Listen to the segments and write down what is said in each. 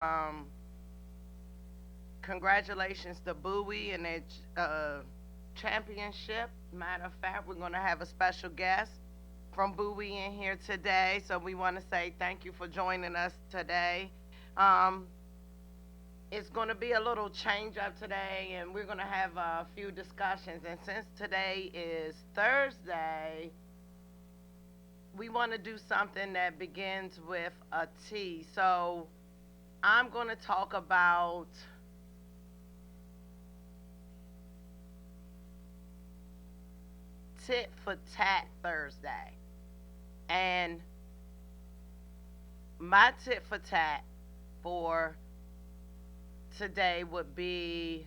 Um, Congratulations to Bowie and their championship. Matter of fact, we're going to have a special guest from Bowie in here today. So we want to say thank you for joining us today. Um, it's going to be a little change up today, and we're going to have a few discussions. And since today is Thursday, we want to do something that begins with a T. So I'm going to talk about tit for tat Thursday. And my tit for tat for today would be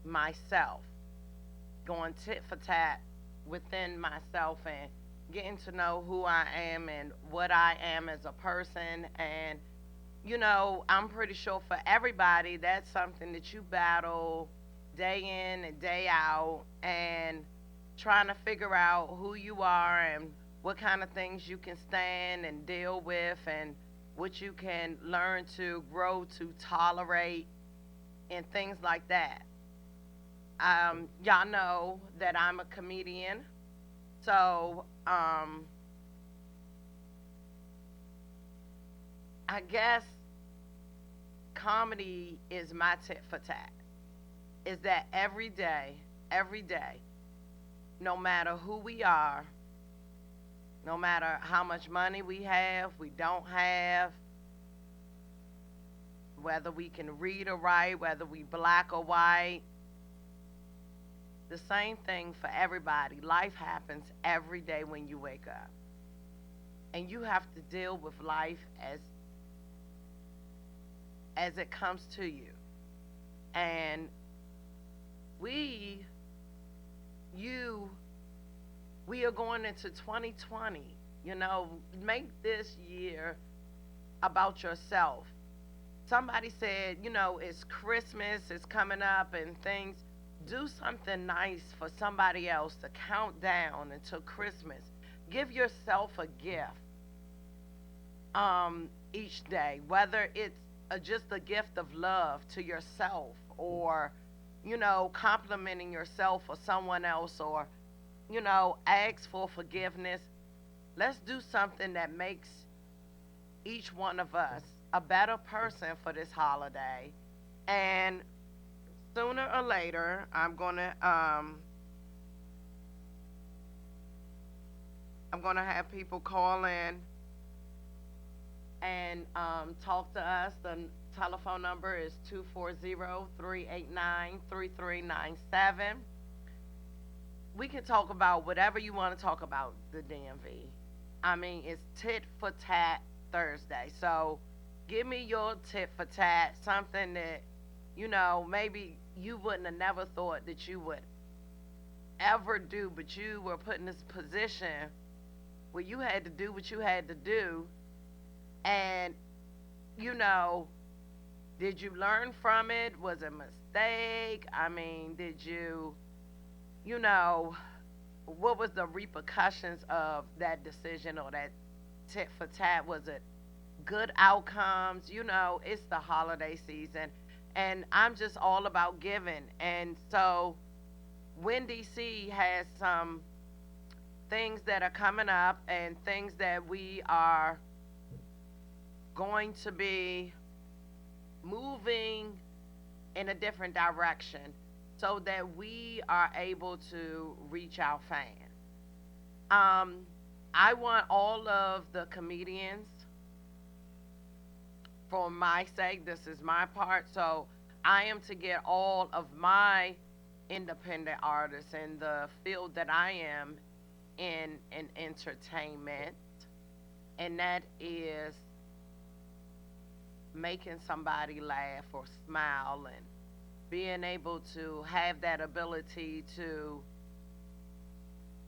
myself. Going tit for tat within myself and getting to know who I am and what I am as a person. And, I'm pretty sure for everybody, that's something that you battle day in and day out and trying to figure out who you are and what kind of things you can stand and deal with and what you can learn to grow to tolerate and things like that. Y'all know that I'm a comedian, so I guess comedy is my tit for tat. Is that every day, no matter who we are, no matter how much money we don't have, whether we can read or write, whether we black or white, the same thing for everybody. Life happens every day when you wake up. And you have to deal with life as it comes to you. And we you we are going into 2020. Make this year about yourself. Somebody said, it's Christmas, it's coming up and things. Do something nice for somebody else to count down until Christmas. Give yourself a gift each day, whether it's just a gift of love to yourself or, complimenting yourself or someone else or, ask for forgiveness. Let's do something that makes each one of us a better person for this holiday. And sooner or later, I'm gonna have people call in and talk to us. The telephone number is 240-389-3397. We can talk about whatever you want to talk about the DMV. I mean, it's tit for tat Thursday. So give me your tit for tat, something that, maybe you wouldn't have never thought that you would ever do, but you were put in this position where you had to do what you had to do. And, you know, did you learn from it? Was it a mistake? I mean, did you, you know, what was the repercussions of that decision or that tit for tat? Was it good outcomes? It's the holiday season, and I'm just all about giving. And so, Wendy C has some things that are coming up and things that we are going to be moving in a different direction so that we are able to reach our fans. Um, I want all of the comedians, for my sake, this is my part. So I am to get all of my independent artists in the field that I am in entertainment, and that is making somebody laugh or smile and being able to have that ability to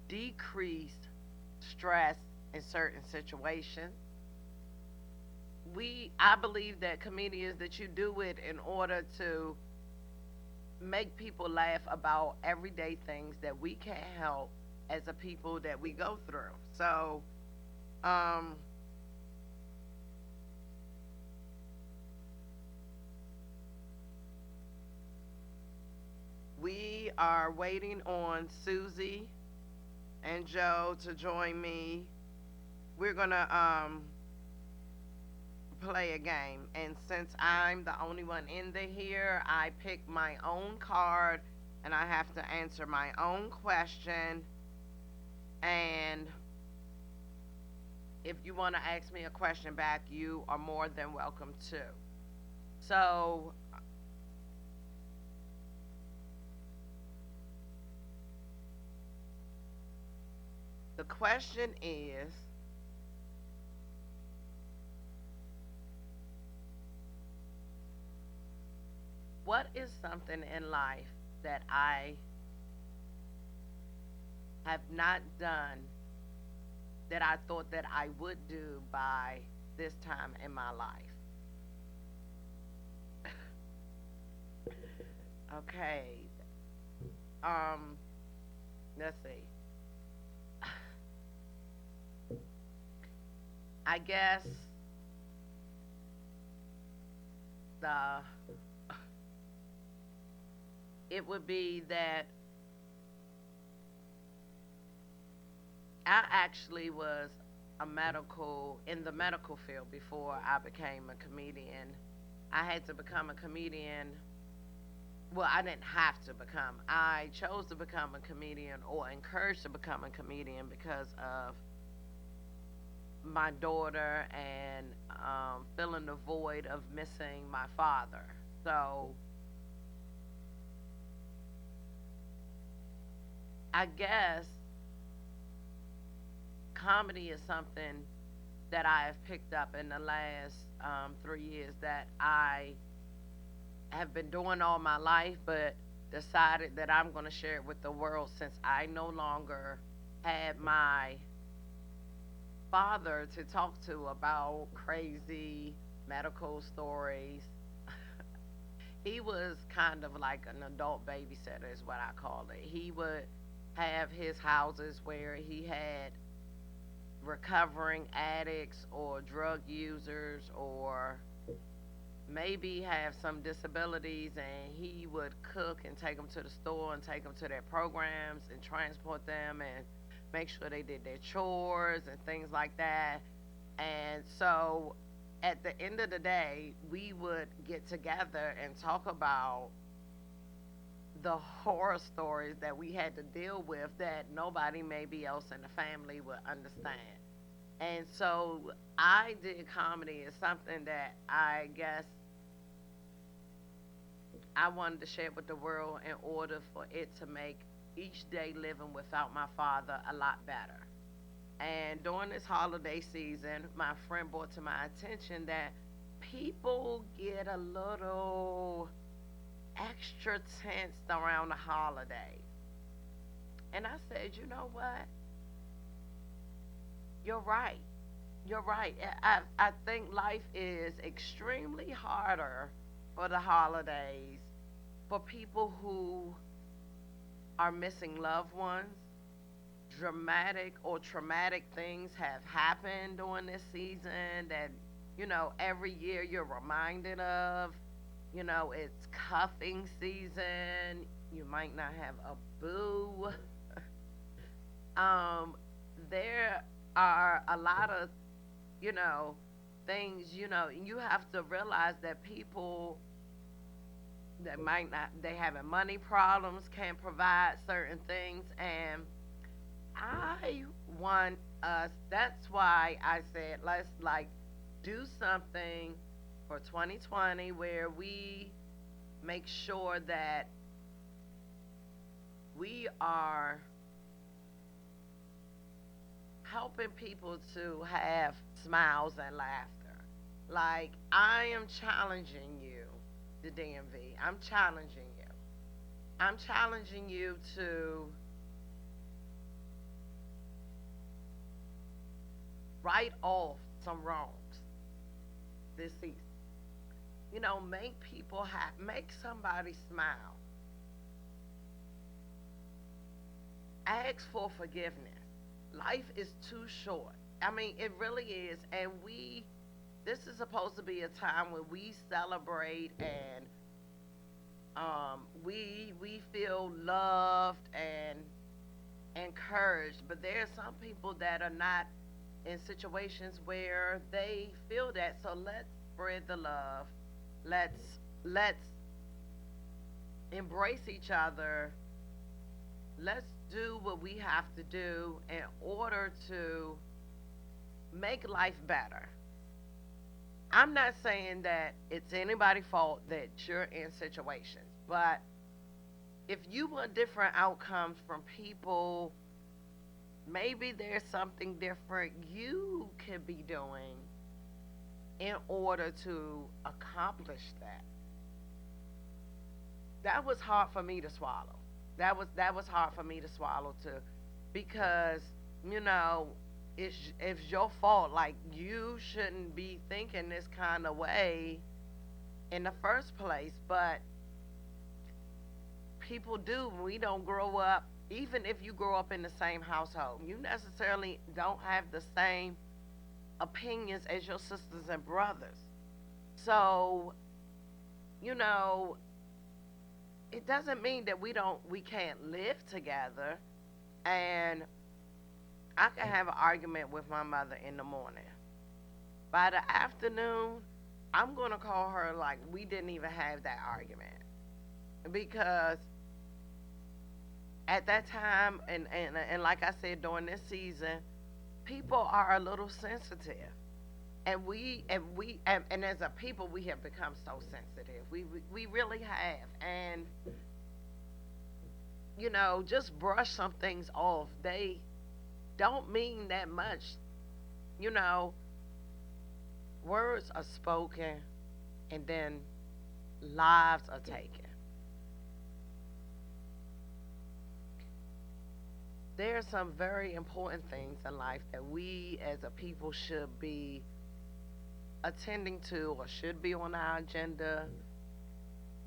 decrease stress in certain situations. I believe that comedians, that you do it in order to make people laugh about everyday things that we can't help as a people that we go through. So, um are waiting on Susie and Joe to join me. We're gonna play a game, and since I'm the only one in the here, I pick my own card, and I have to answer my own question. And if you want to ask me a question back, you are more than welcome to. So the question is, what is something in life that I have not done that I thought that I would do by this time in my life? Okay. Um, let's see. I guess the it would be that I actually was a medical in the medical field before I became a comedian. I had to become a comedian. Well, I didn't have to become. I chose to become a comedian or encouraged to become a comedian because of my daughter and filling the void of missing my father. So I guess comedy is something that I have picked up in the last 3 years that I have been doing all my life, but decided that I'm going to share it with the world since I no longer had my father to talk to about crazy medical stories. He was kind of like an adult babysitter, is what I call it. He would have his houses where he had recovering addicts or drug users or maybe have some disabilities, and he would cook and take them to the store and take them to their programs and transport them and make sure they did their chores and things like that. And so at the end of the day, we would get together and talk about the horror stories that we had to deal with that nobody maybe else in the family would understand. And so I did comedy as something that I guess I wanted to share with the world in order for it to make each day living without my father a lot better. And during this holiday season, my friend brought to my attention that people get a little extra tense around the holidays. And I said, you know what? You're right. You're right. I think life is extremely harder for the holidays for people who are missing loved ones. Dramatic or traumatic things have happened during this season that, every year you're reminded of. It's cuffing season. You might not have a boo. um, there are a lot of, you know, things, you have to realize that people that might not, they having money problems, can't provide certain things. And I want us, that's why I said, let's like do something for 2020 where we make sure that we are helping people to have smiles and laughter. Like, I am challenging you, the DMV. I'm challenging you. I'm challenging you to write off some wrongs this season. Make people happy, make somebody smile, ask for forgiveness. Life is too short. I mean, it really is. And this is supposed to be a time when we celebrate and We feel loved and encouraged, but there are some people that are not in situations where they feel that. So let's spread the love. Let's embrace each other. Let's do what we have to do in order to make life better. I'm not saying that it's anybody's fault that you're in situations, but if you want different outcomes from people, maybe there's something different you could be doing in order to accomplish that. That was hard for me to swallow. That was hard for me to swallow too, because you know it's your fault. Like you shouldn't be thinking this kind of way in the first place, but people do. We don't grow up. Even if you grow up in the same household, you necessarily don't have the same opinions as your sisters and brothers. So you know it doesn't mean that we can't live together. And I can have an argument with my mother in the morning. By the afternoon, I'm gonna call her like we didn't even have that argument, because at that time, and like I said, during this season, people are a little sensitive. And as a people we have become so sensitive. We really have. And just brush some things off. They don't mean that much. You know, words are spoken and then lives are taken. There are some very important things in life that we as a people should be attending to or should be on our agenda,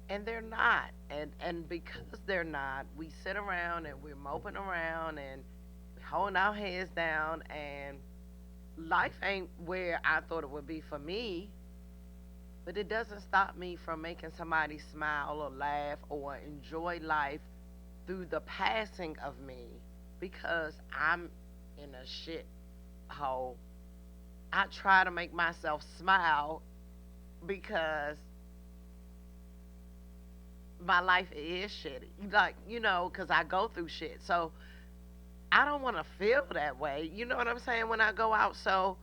and they're not. And because they're not, we sit around and we're moping around and holding our heads down, and life ain't where I thought it would be for me. But it doesn't stop me from making somebody smile or laugh or enjoy life through the passing of me, because I'm in a shit hole. I try to make myself smile because my life is shitty. Like, because I go through shit. So I don't want to feel that way. You know what I'm saying? When I go out. So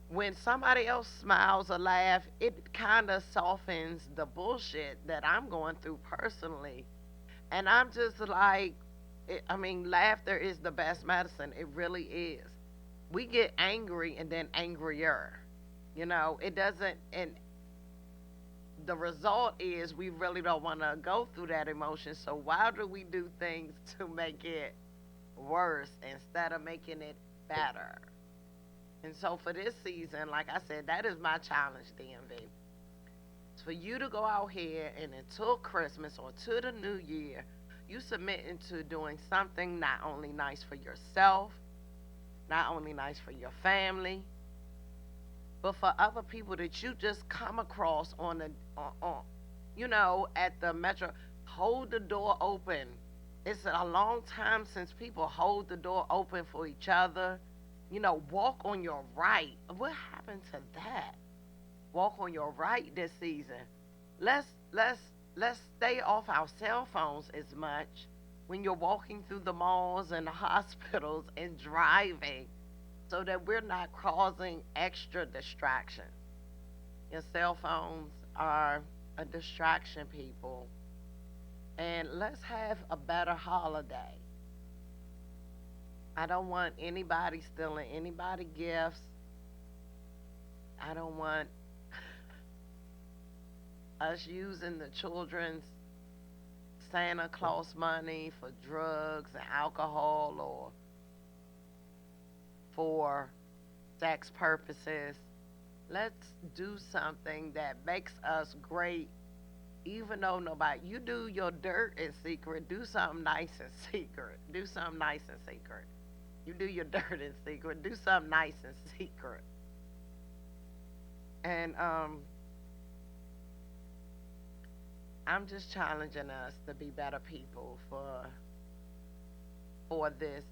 when somebody else smiles or laugh, it kind of softens the bullshit that I'm going through personally. And I'm just like, I mean, laughter is the best medicine. It really is. We get angry and then angrier. It doesn't, and the result is we really don't want to go through that emotion. So why do we do things to make it worse instead of making it better? And so for this season, like I said, that is my challenge, DMV. It's for you to go out here and until Christmas or to the new year, you submitting to doing something not only nice for yourself, not only nice for your family, but for other people that you just come across at the metro. Hold the door open. It's a long time since people hold the door open for each other. Walk on your right. What happened to that? Walk on your right this season. Let's let's let's stay off our cell phones as much when you're walking through the malls and the hospitals and driving, so that we're not causing extra distraction. Your cell phones are a distraction, people. And let's have a better holiday. I don't want anybody stealing anybody gifts. I don't want us using the children's Santa Claus money for drugs and alcohol or for sex purposes. Let's do something that makes us great, even though nobody. You do your dirt in secret. Do something nice in secret. Do something nice in secret. You do your dirt in secret. Do something nice in secret. And I'm just challenging us to be better people for this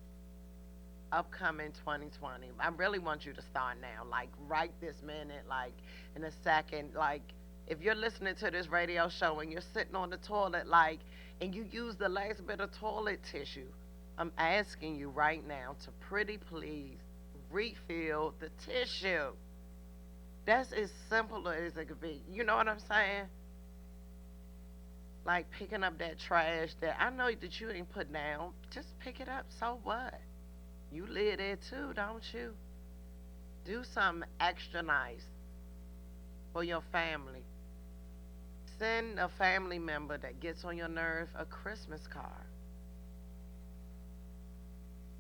upcoming 2020. I really want you to start now, like right this minute, like in a second. Like if you're listening to this radio show and you're sitting on the toilet, like, and you use the last bit of toilet tissue, I'm asking you right now to pretty please refill the tissue. That's as simple as it could be. You know what I'm saying? Like picking up that trash that I know that you ain't put down. Just pick it up. So what? You live there too, don't you? Do something extra nice for your family. Send a family member that gets on your nerve a Christmas card.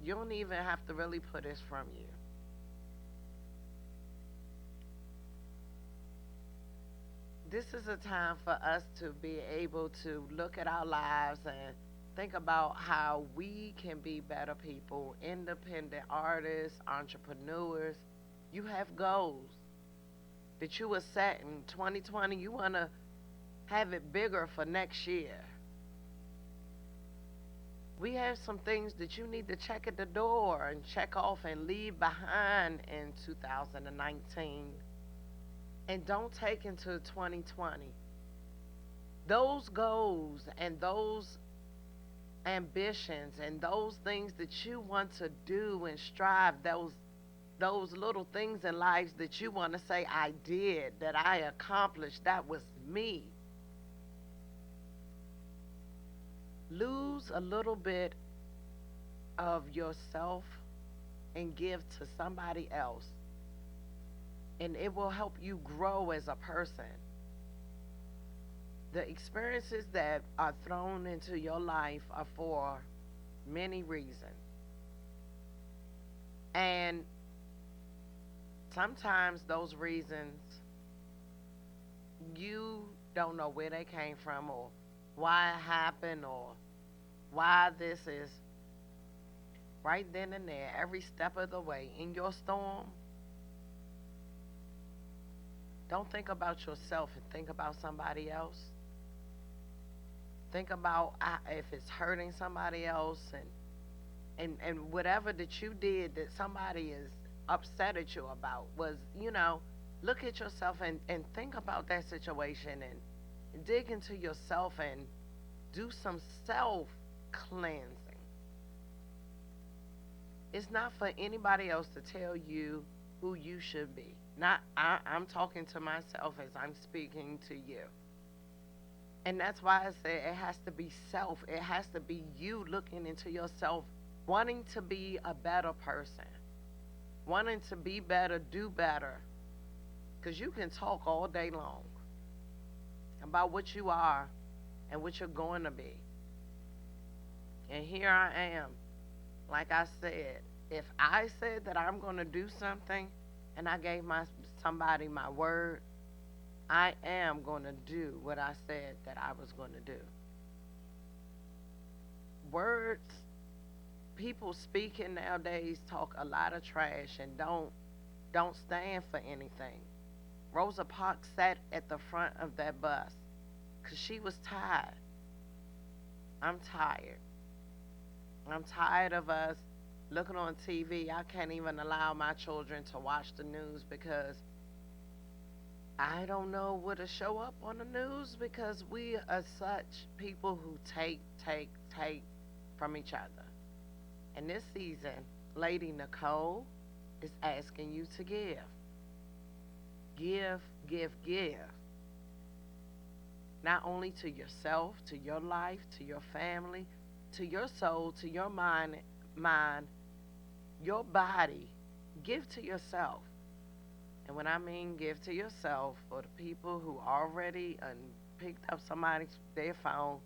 You don't even have to really put this from you. This is a time for us to be able to look at our lives and think about how we can be better people, independent artists, entrepreneurs. You have goals that you were set in 2020. You want to have it bigger for next year. We have some things that you need to check at the door and check off and leave behind in 2019 and don't take into 2020. Those goals and those ambitions and those things that you want to do and strive, those little things in life that you want to say I did, that I accomplished, that was me. Lose a little bit of yourself and give to somebody else, and it will help you grow as a person. The experiences that are thrown into your life are for many reasons. And sometimes those reasons, you don't know where they came from or why it happened or why this is right then and there, every step of the way in your storm. Don't think about yourself and think about somebody else. Think about if it's hurting somebody else, and whatever that you did that somebody is upset at you about was, look at yourself and think about that situation and dig into yourself and do some self cleansing. It's not for anybody else to tell you who you should be. Not I'm talking to myself as I'm speaking to you. And that's why I say it has to be self. It has to be you looking into yourself, wanting to be a better person, wanting to be better, do better. Because you can talk all day long about what you are and what you're going to be. And here I am. Like I said, if I said that I'm going to do something and I gave somebody my word, I am going to do what I said that I was going to do. Words, people speaking nowadays talk a lot of trash and don't stand for anything. Rosa Parks sat at the front of that bus because she was tired. I'm tired. I'm tired of us looking on TV. I can't even allow my children to watch the news because I don't know what to show up on the news because we are such people who take from each other. And this season, Lady Nicole is asking you to give. Give, give, give. Not only to yourself, to your life, to your family, to your soul, to your mind, your body. Give to yourself. And when I mean give to yourself, for the people who already picked up somebody's their phone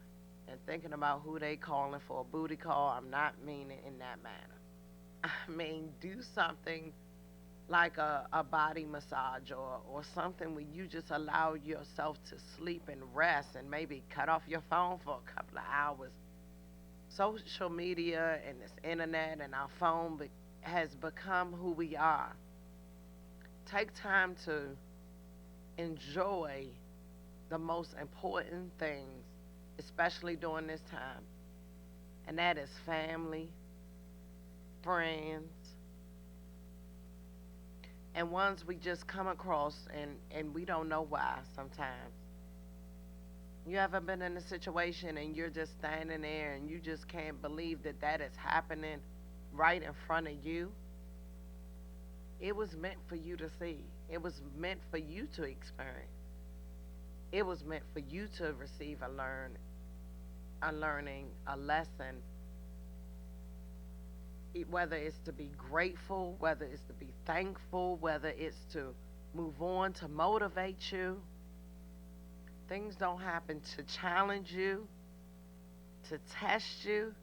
and thinking about who they calling for a booty call, I'm not meaning in that manner. I mean do something like a body massage or something where you just allow yourself to sleep and rest and maybe cut off your phone for a couple of hours. Social media and this internet and our phone has become who we are. Take time to enjoy the most important things, especially during this time, and that is family, friends, and ones we just come across and we don't know why sometimes. You ever been in a situation and you're just standing there and you just can't believe that that is happening right in front of you? It was meant for you to see. It was meant for you to experience. It was meant for you to receive a learning, a lesson, whether it's to be grateful, whether it's to be thankful, whether it's to move on, to motivate you. Things don't happen to challenge you, to test you.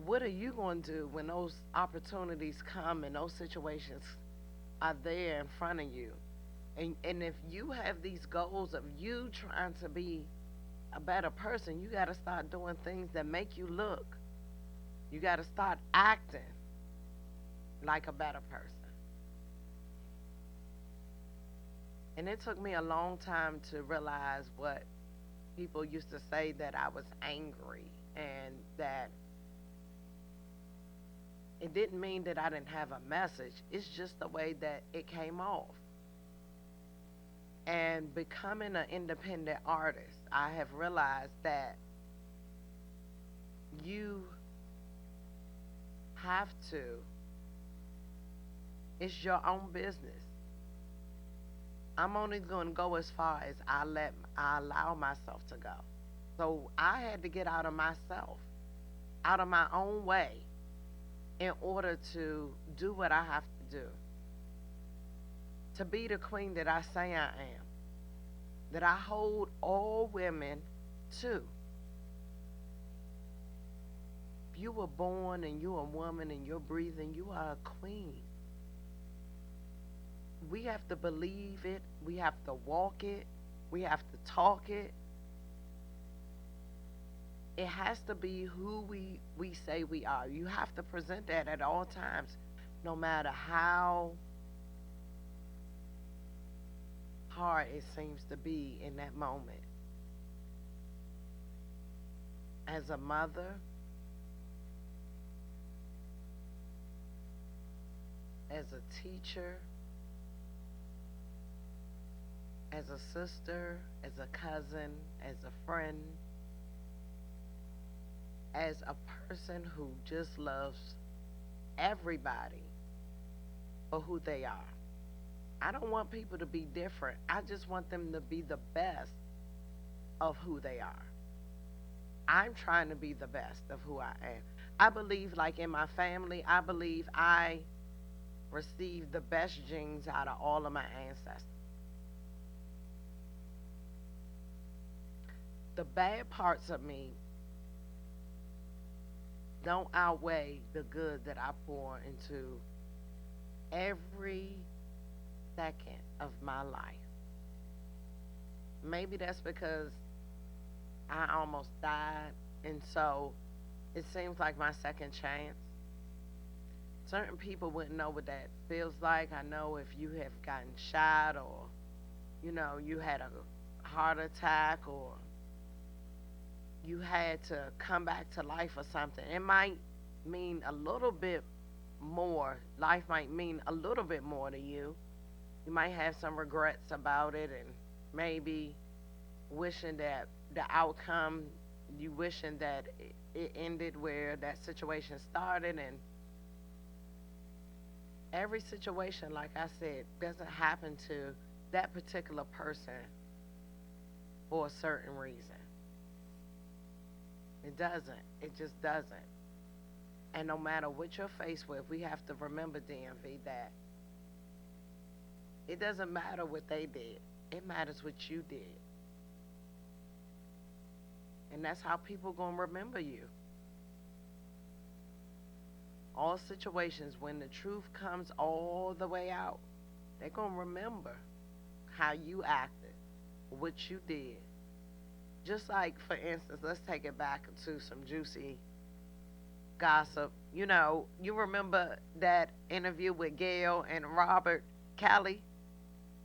What are you going to do when those opportunities come and those situations are there in front of you? And if you have these goals of you trying to be a better person, you got to start doing things that make you look. You got to start acting like a better person. And it took me a long time to realize what people used to say, that I was angry, and that it didn't mean that I didn't have a message. It's just the way that it came off. And becoming an independent artist, I have realized that you have to, it's your own business. I'm only going to go as far as I allow myself to go. So I had to get out of myself, out of my own way, in order to do what I have to do, to be the queen that I say I am, that I hold all women to. If you were born and you're a woman and you're breathing, you are a queen. We have to believe it, we have to walk it, we have to talk it. It has to be who we say we are. You have to present that at all times, no matter how hard it seems to be in that moment. As a mother, as a teacher, as a sister, as a cousin, as a friend, as a person who just loves everybody for who they are. I don't want people to be different. I just want them to be the best of who they are. I'm trying to be the best of who I am. I believe, like in my family, I believe I received the best genes out of all of my ancestors. The bad parts of me don't outweigh the good that I pour into every second of my life. Maybe that's because I almost died, and so it seems like my second chance. Certain people wouldn't know what that feels like. I know if you have gotten shot, or you had a heart attack, or you had to come back to life or something, it might mean a little bit more. Life might mean a little bit more to you. You might have some regrets about it, and maybe wishing that the outcome, you wishing that it ended where that situation started. And every situation, like I said, doesn't happen to that particular person for a certain reason. It doesn't. It just doesn't. And no matter what you're faced with, we have to remember, DMV, that it doesn't matter what they did. It matters what you did. And that's how people going to remember you. All situations, when the truth comes all the way out, they're going to remember how you acted, what you did. Just like, for instance, let's take it back to some juicy gossip. You remember that interview with Gail and Robert Calil?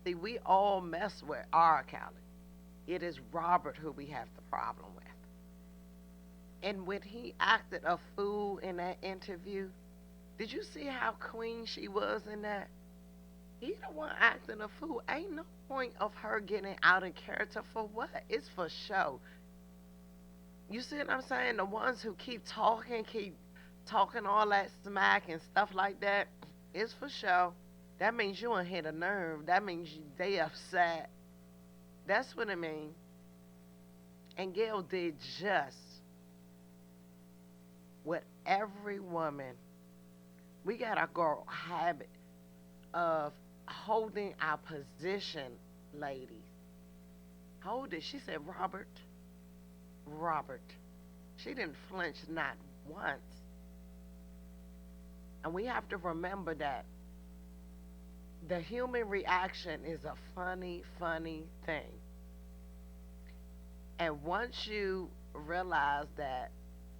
See, we all mess with R. Kelly. It is Robert who we have the problem with. And when he acted a fool in that interview, did you see how clean she was in that? He the one acting a fool. Ain't no point of her getting out of character for what? It's for show. You see what I'm saying? The ones who keep talking all that smack and stuff like that, it's for show. That means you ain't hit a nerve. That means they upset. That's what it means. And Gail did just what every woman, we got a girl habit of holding our position, ladies. Hold it. She said, Robert, Robert. She didn't flinch not once. And we have to remember that the human reaction is a funny, funny thing. And once you realize that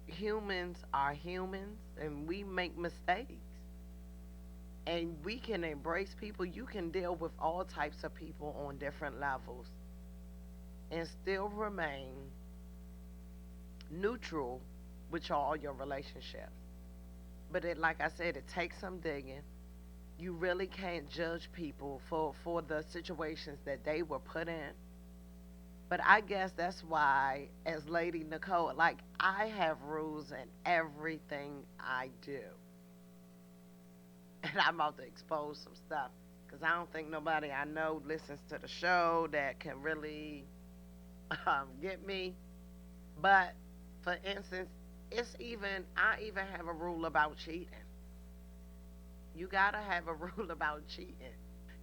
humans are humans and we make mistakes and we can embrace people, you can deal with all types of people on different levels and still remain neutral with all your relationships. But it, like I said, it takes some digging. You really can't judge people for the situations that they were put in. But I guess that's why, as Lady Nicole, like I have rules in everything I do. And I'm about to expose some stuff because I don't think nobody I know listens to the show that can really get me. But for instance, I even have a rule about cheating. You gotta have a rule about cheating.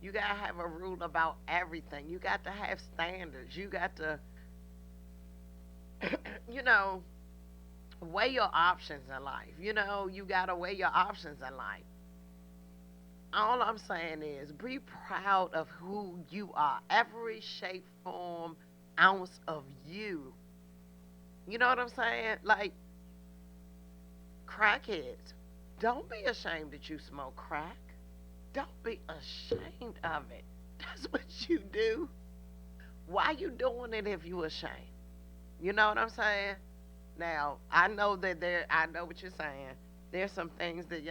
You gotta have a rule about everything. You got to have standards. You got to, you know, weigh your options in life. You gotta weigh your options in life. All I'm saying is be proud of who you are. Every shape, form, ounce of you. You know what I'm saying? Like crackheads. Don't be ashamed that you smoke crack. Don't be ashamed of it. That's what you do. Why you doing it if you ashamed? You know what I'm saying? Now, I know what you're saying. There's some things that,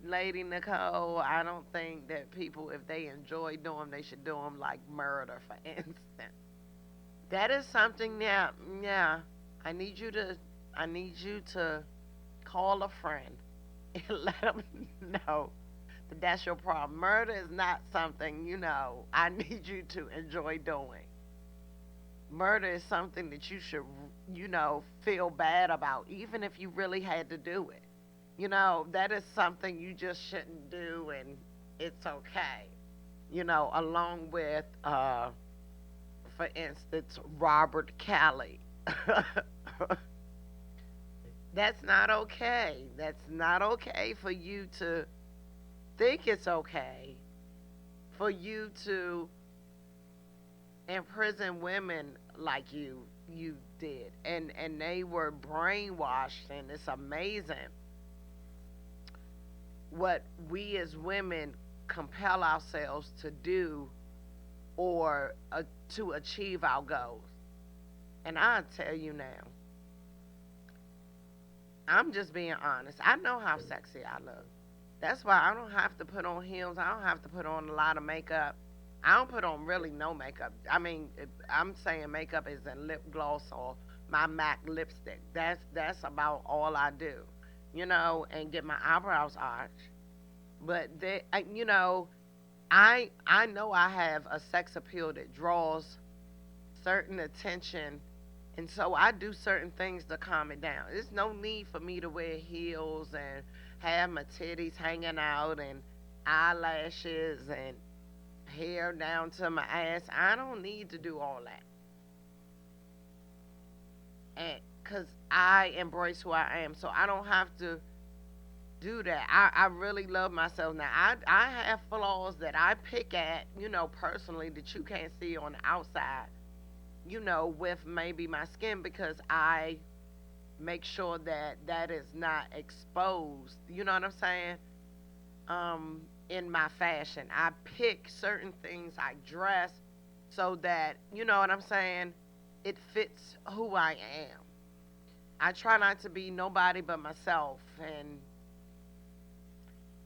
Lady Nicole, I don't think that people, if they enjoy doing them, they should do them like murder, for instance. That is something that, yeah, I need you to, I need you to call a friend and let them know that that's your problem. Murder is not something, I need you to enjoy doing. Murder is something that you should, feel bad about, even if you really had to do it. That is something you just shouldn't do, and it's okay. Along with, for instance, Robert Calil. That's not okay. That's not okay for you to think it's okay for you to imprison women like you did, and they were brainwashed, and it's amazing what we as women compel ourselves to do or to achieve our goals. And I tell you now, I'm just being honest. I know how sexy I look. That's why I don't have to put on heels. I don't have to put on a lot of makeup. I don't put on really no makeup. I mean, I'm saying makeup is in lip gloss or my MAC lipstick. That's about all I do, and get my eyebrows arched. But I know I have a sex appeal that draws certain attention, and so I do certain things to calm it down. There's no need for me to wear heels and have my titties hanging out and eyelashes and hair down to my ass. I don't need to do all that. And because I embrace who I am, so I don't have to do that. I really love myself. Now, I have flaws that I pick at, personally, that you can't see on the outside, with maybe my skin, because I make sure that that is not exposed. You know what I'm saying? in my fashion. I pick certain things I dress so that, you know what I'm saying, it fits who I am. I try not to be nobody but myself, and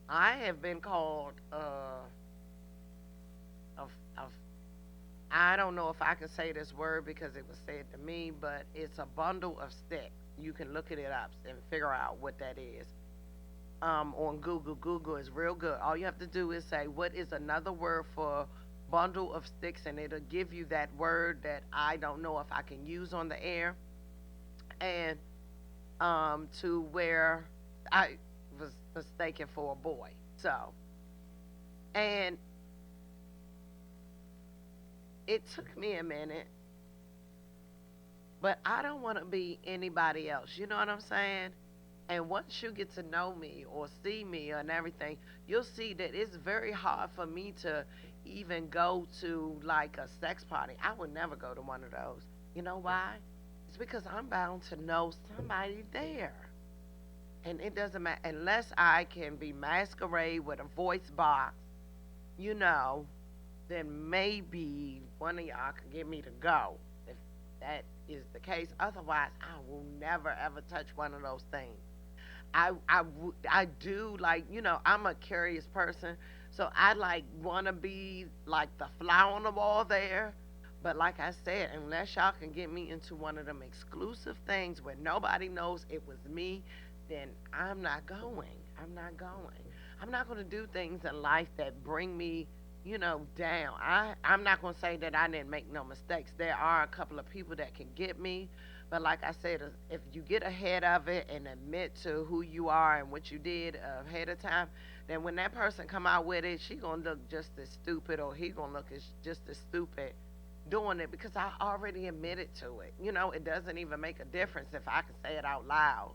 I have been called of I don't know if I can say this word because it was said to me, but it's a bundle of sticks. You can look it up and figure out what that is. On Google. Google is real good. All you have to do is say, what is another word for bundle of sticks? And it'll give you that word that I don't know if I can use on the air. And to where I was mistaken for a boy. So, and it took me a minute, but I don't want to be anybody else. You know what I'm saying? And once you get to know me or see me and everything, you'll see that it's very hard for me to even go to like a sex party. I would never go to one of those. You know why? It's because I'm bound to know somebody there. And it doesn't matter unless I can be masquerade with a voice box, you know, then maybe one of y'all can get me to go. If that is the case. Otherwise, I will never ever touch one of those things. I do like, you know, I'm a curious person, so I like want to be like the fly on the wall there. But like I said, unless y'all can get me into one of them exclusive things where nobody knows it was me, then I'm not going. I'm not going. I'm not going to do things in life that bring me, you know, down. I'm not going to say that I didn't make no mistakes. There are a couple of people that can get me, but like I said, if you get ahead of it and admit to who you are and what you did ahead of time, then when that person come out with it, she gonna look just as stupid, or he gonna look as just as stupid doing it because I already admitted to it. You know, it doesn't even make a difference if I can say it out loud.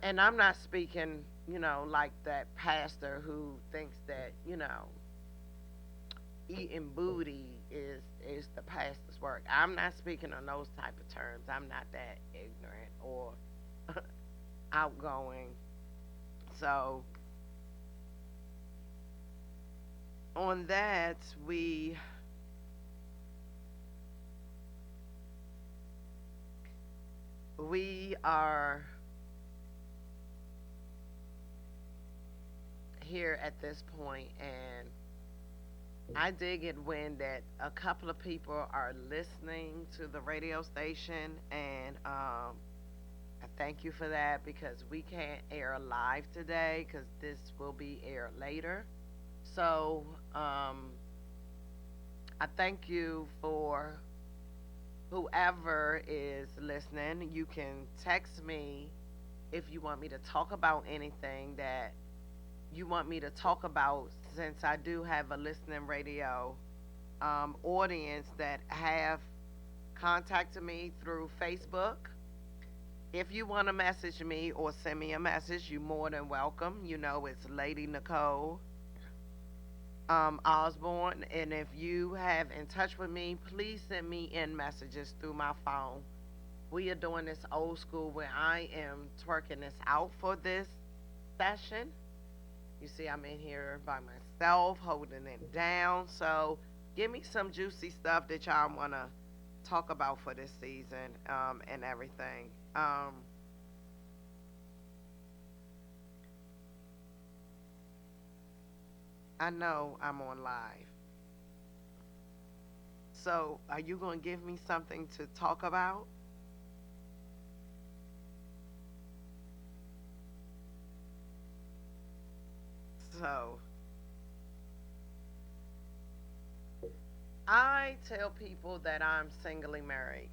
And I'm not speaking, you know, like that pastor who thinks that, you know, eating booty is the pastor's work. I'm not speaking on those type of terms. I'm not that ignorant or outgoing. So on that, we are here at this point, and I did get wind that a couple of people are listening to the radio station, and I thank you for that because we can't air live today because this will be aired later. So I thank you for whoever is listening. You can text me if you want me to talk about anything that you want me to talk about, since I do have a listening radio audience that have contacted me through Facebook. If you want to message me or send me a message, you're more than welcome. You know, it's Lady Nicole Osborne. And if you have in touch with me, please send me in messages through my phone. We are doing this old school where I am twerking this out for this session. You see, I'm in here by myself, holding it down. So, give me some juicy stuff that y'all want to talk about for this season and everything. I know I'm on live. So, are you going to give me something to talk about? So, I tell people that I'm singly married.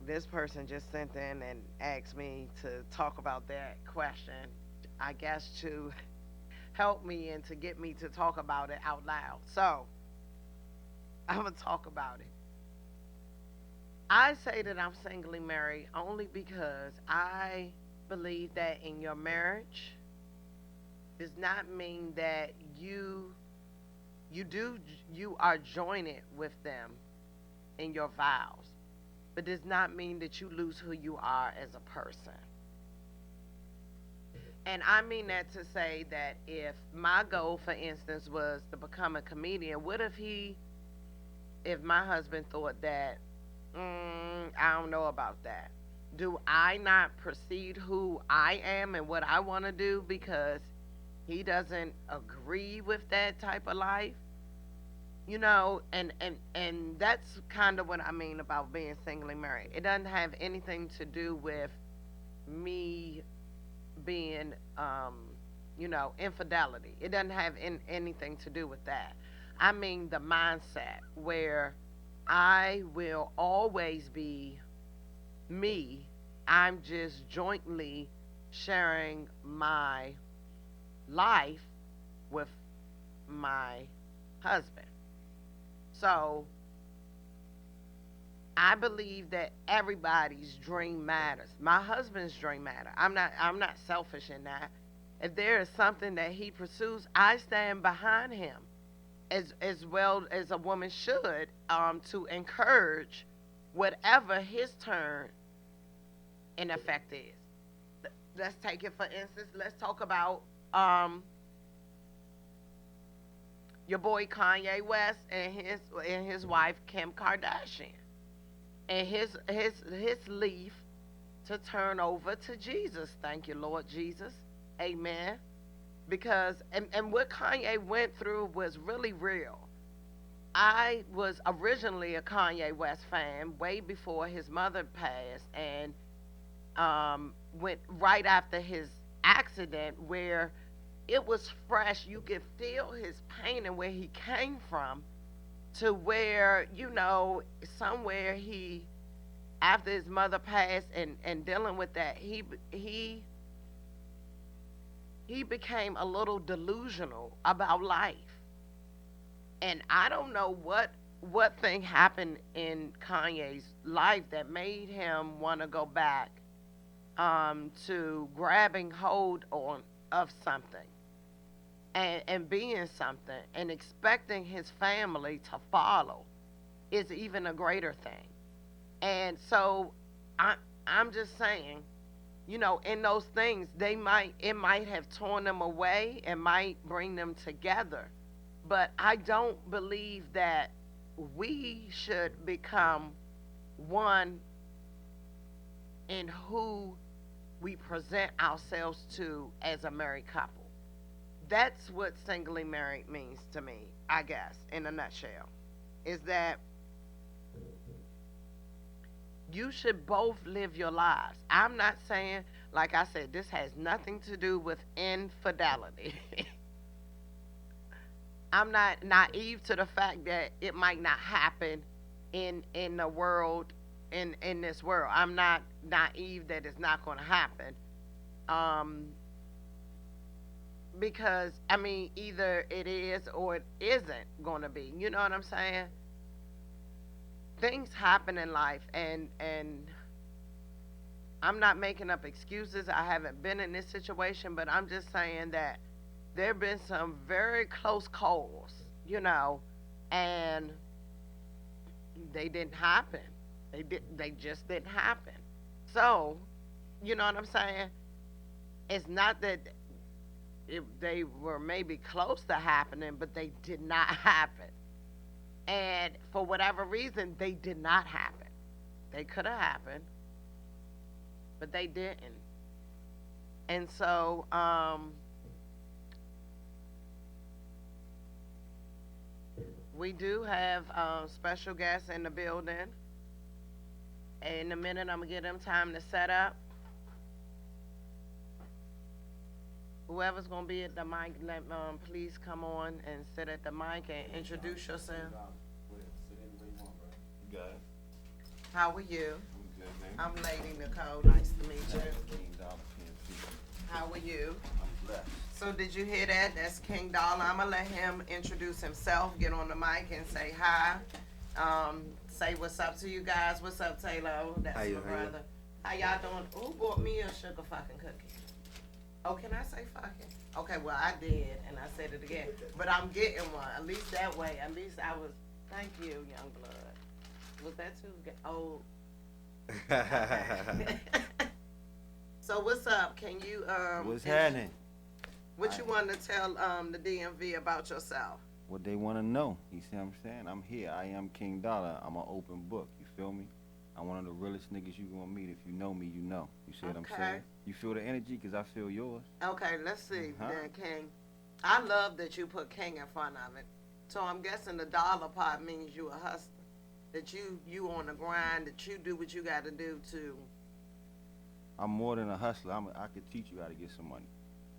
This person just sent in and asked me to talk about that question, I guess to help me and to get me to talk about it out loud. So, I'm going to talk about it. I say that I'm singly married only because I believe that in your marriage does not mean that you do you are joined with them in your vows, but does not mean that you lose who you are as a person. And I mean that to say that if my goal, for instance, was to become a comedian, what if my husband thought that, I don't know about that. Do I not proceed who I am and what I want to do because he doesn't agree with that type of life? And that's kind of what I mean about being singly married. It doesn't have anything to do with me being, infidelity. It doesn't have anything to do with that. I mean the mindset where I will always be me. I'm just jointly sharing my life with my husband. So I believe that everybody's dream matters. My husband's dream matter. I'm not selfish in that. If there is something that he pursues, I stand behind him as well as a woman should, to encourage whatever his turn in effect is. Let's take it for instance. Let's talk about your boy Kanye West and his wife Kim Kardashian, and his leaf to turn over to Jesus. Thank you, Lord Jesus. Amen. Because and what Kanye went through was really real. I was originally a Kanye West fan way before his mother passed, and went right after his accident where it was fresh. You could feel his pain and where he came from, to where somewhere he, after his mother passed and dealing with that, he became a little delusional about life. And I don't know what thing happened in Kanye's life that made him want to go back, to grabbing hold on of something, and being something and expecting his family to follow is even a greater thing. And so I'm just saying, in those things, it might have torn them away and might bring them together. But I don't believe that we should become one in who we present ourselves to as a married couple. That's what singly married means to me, I guess, in a nutshell. Is that you should both live your lives. I'm not saying, like I said, this has nothing to do with infidelity. I'm not naive to the fact that it might not happen in the world, in this world. I'm not naive that it's not going to happen. Um, because I mean, either it is or it isn't going to be. You know what I'm saying? Things happen in life, and I'm not making up excuses. I haven't been in this situation, but I'm just saying that there have been some very close calls, you know, and they didn't happen. They just didn't happen. So, you know what I'm saying? It's not that they were maybe close to happening, but they did not happen. And for whatever reason, they did not happen. They could have happened, but they didn't. And so, we do have special guests in the building. In a minute, I'm gonna give them time to set up. Whoever's gonna be at the mic, please come on and sit at the mic and introduce yourself. You got it. How are you? I'm good, man. I'm Lady Nicole. Nice to meet you. King Dolla, PNC. How are you? I'm blessed. So did you hear that? That's King Dolla. I'm gonna let him introduce himself, get on the mic and say hi. Say what's up to you guys. What's up, Taylor? That's How you, my how you? brother. How y'all doing? Who bought me a sugar fucking cookie? Oh, can I say fucking? Okay, well I did, and I said it again. But I'm getting one. At least that way. At least I was. Thank you, young blood. Was that too? Oh. Okay. So what's up? Can you What's happening? What you want to tell the DMV about yourself? What they want to know. You see what I'm saying? I'm here. I am King Dolla. I'm an open book. You feel me? I'm one of the realest niggas you gonna meet. If you know me, you know. You see what I'm Okay. saying? You feel the energy? Because I feel yours. Okay, let's see. Uh-huh. Then King, I love that you put King in front of it. So I'm guessing the dollar part means you a hustler. That you on the grind. That you do what you got to do to. I'm more than a hustler. I could teach you how to get some money.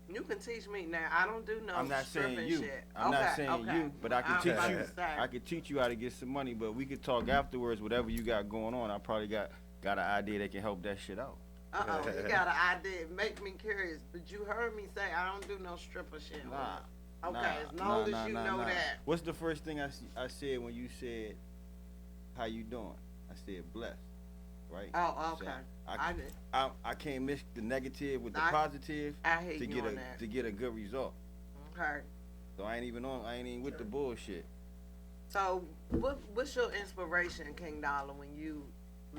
You can teach me now. I don't do no I'm not saying stripping you. shit. I'm not saying you, but I can I'm teach about you. to say. I could teach you how to get some money, but we could talk afterwards. Whatever you got going on, I probably got an idea that can help that shit out. You got an idea. Make me curious. But you heard me say I don't do no stripper shit. Nah. Okay, nah, as long nah, as you nah, know nah. that. What's the first thing I said when you said, how you doing? I said blessed, right? Oh, So okay. I did. I can't mix the negative with the I- positive I hate to you get on that. to get a good result. Okay. So I ain't even with the bullshit. So, what's your inspiration, King Dollar, when you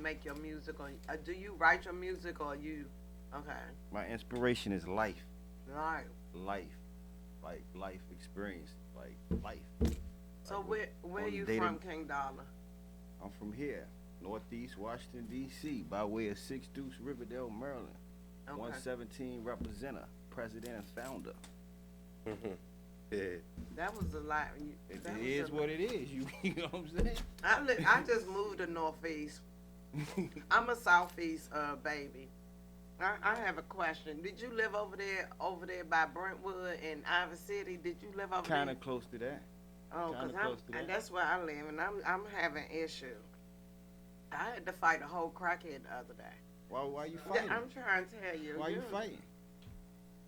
make your music? Or do you write your music, or you? Okay. My inspiration is life, Right. like life experience, like life. So Like, where on you day to- from, King Dollar? I'm from here, Northeast Washington D.C., by way of Six Deuce, Riverdale, Maryland. Okay. 117 representative, president and founder. Yeah. That was a lot. It That was is a- what it is. You know what I'm saying? I just moved to Northeast. I'm a Southeast baby. I have a question. Did you live over there by Brentwood and Ivy City? Did you live over Kind there? of close to that. Oh, kinda cause close to that. that's where I live, and I'm having issue. I had to fight a whole crackhead the other day. Why you Yeah, fighting? I'm trying to tell you. Why you fighting?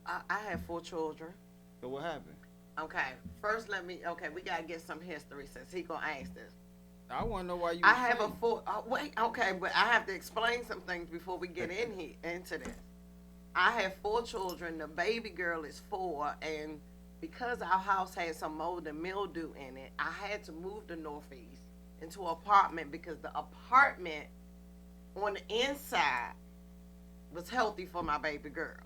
I have 4 children. So what happened? Okay, first we gotta get some history since he gonna ask this. I want to know why you. I was have a fighting. 4. Wait, okay, but I have to explain some things before we get into this. I have 4 children. The baby girl is 4, and because our house had some mold and mildew in it, I had to move to Northeast into an apartment because the apartment on the inside was healthy for my baby girl.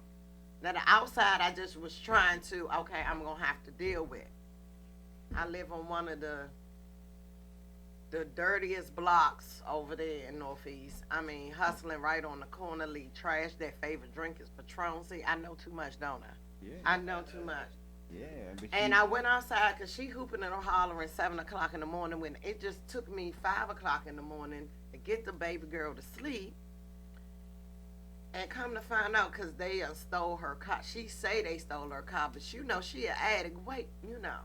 Now the outside, I just was trying to. Okay, I'm gonna have to deal with. I live on one of the dirtiest blocks over there in Northeast. I mean, hustling right on the corner, leave trash. Their favorite drink is Patron. See, I know too much, don't I? Yeah. I know too much. Yeah. But And I went outside because she hooping and hollering 7 o'clock in the morning when it just took me 5 o'clock in the morning to get the baby girl to sleep. And come to find out, because they stole her car. She say they stole her car, but you know she an addict. Wait, you know.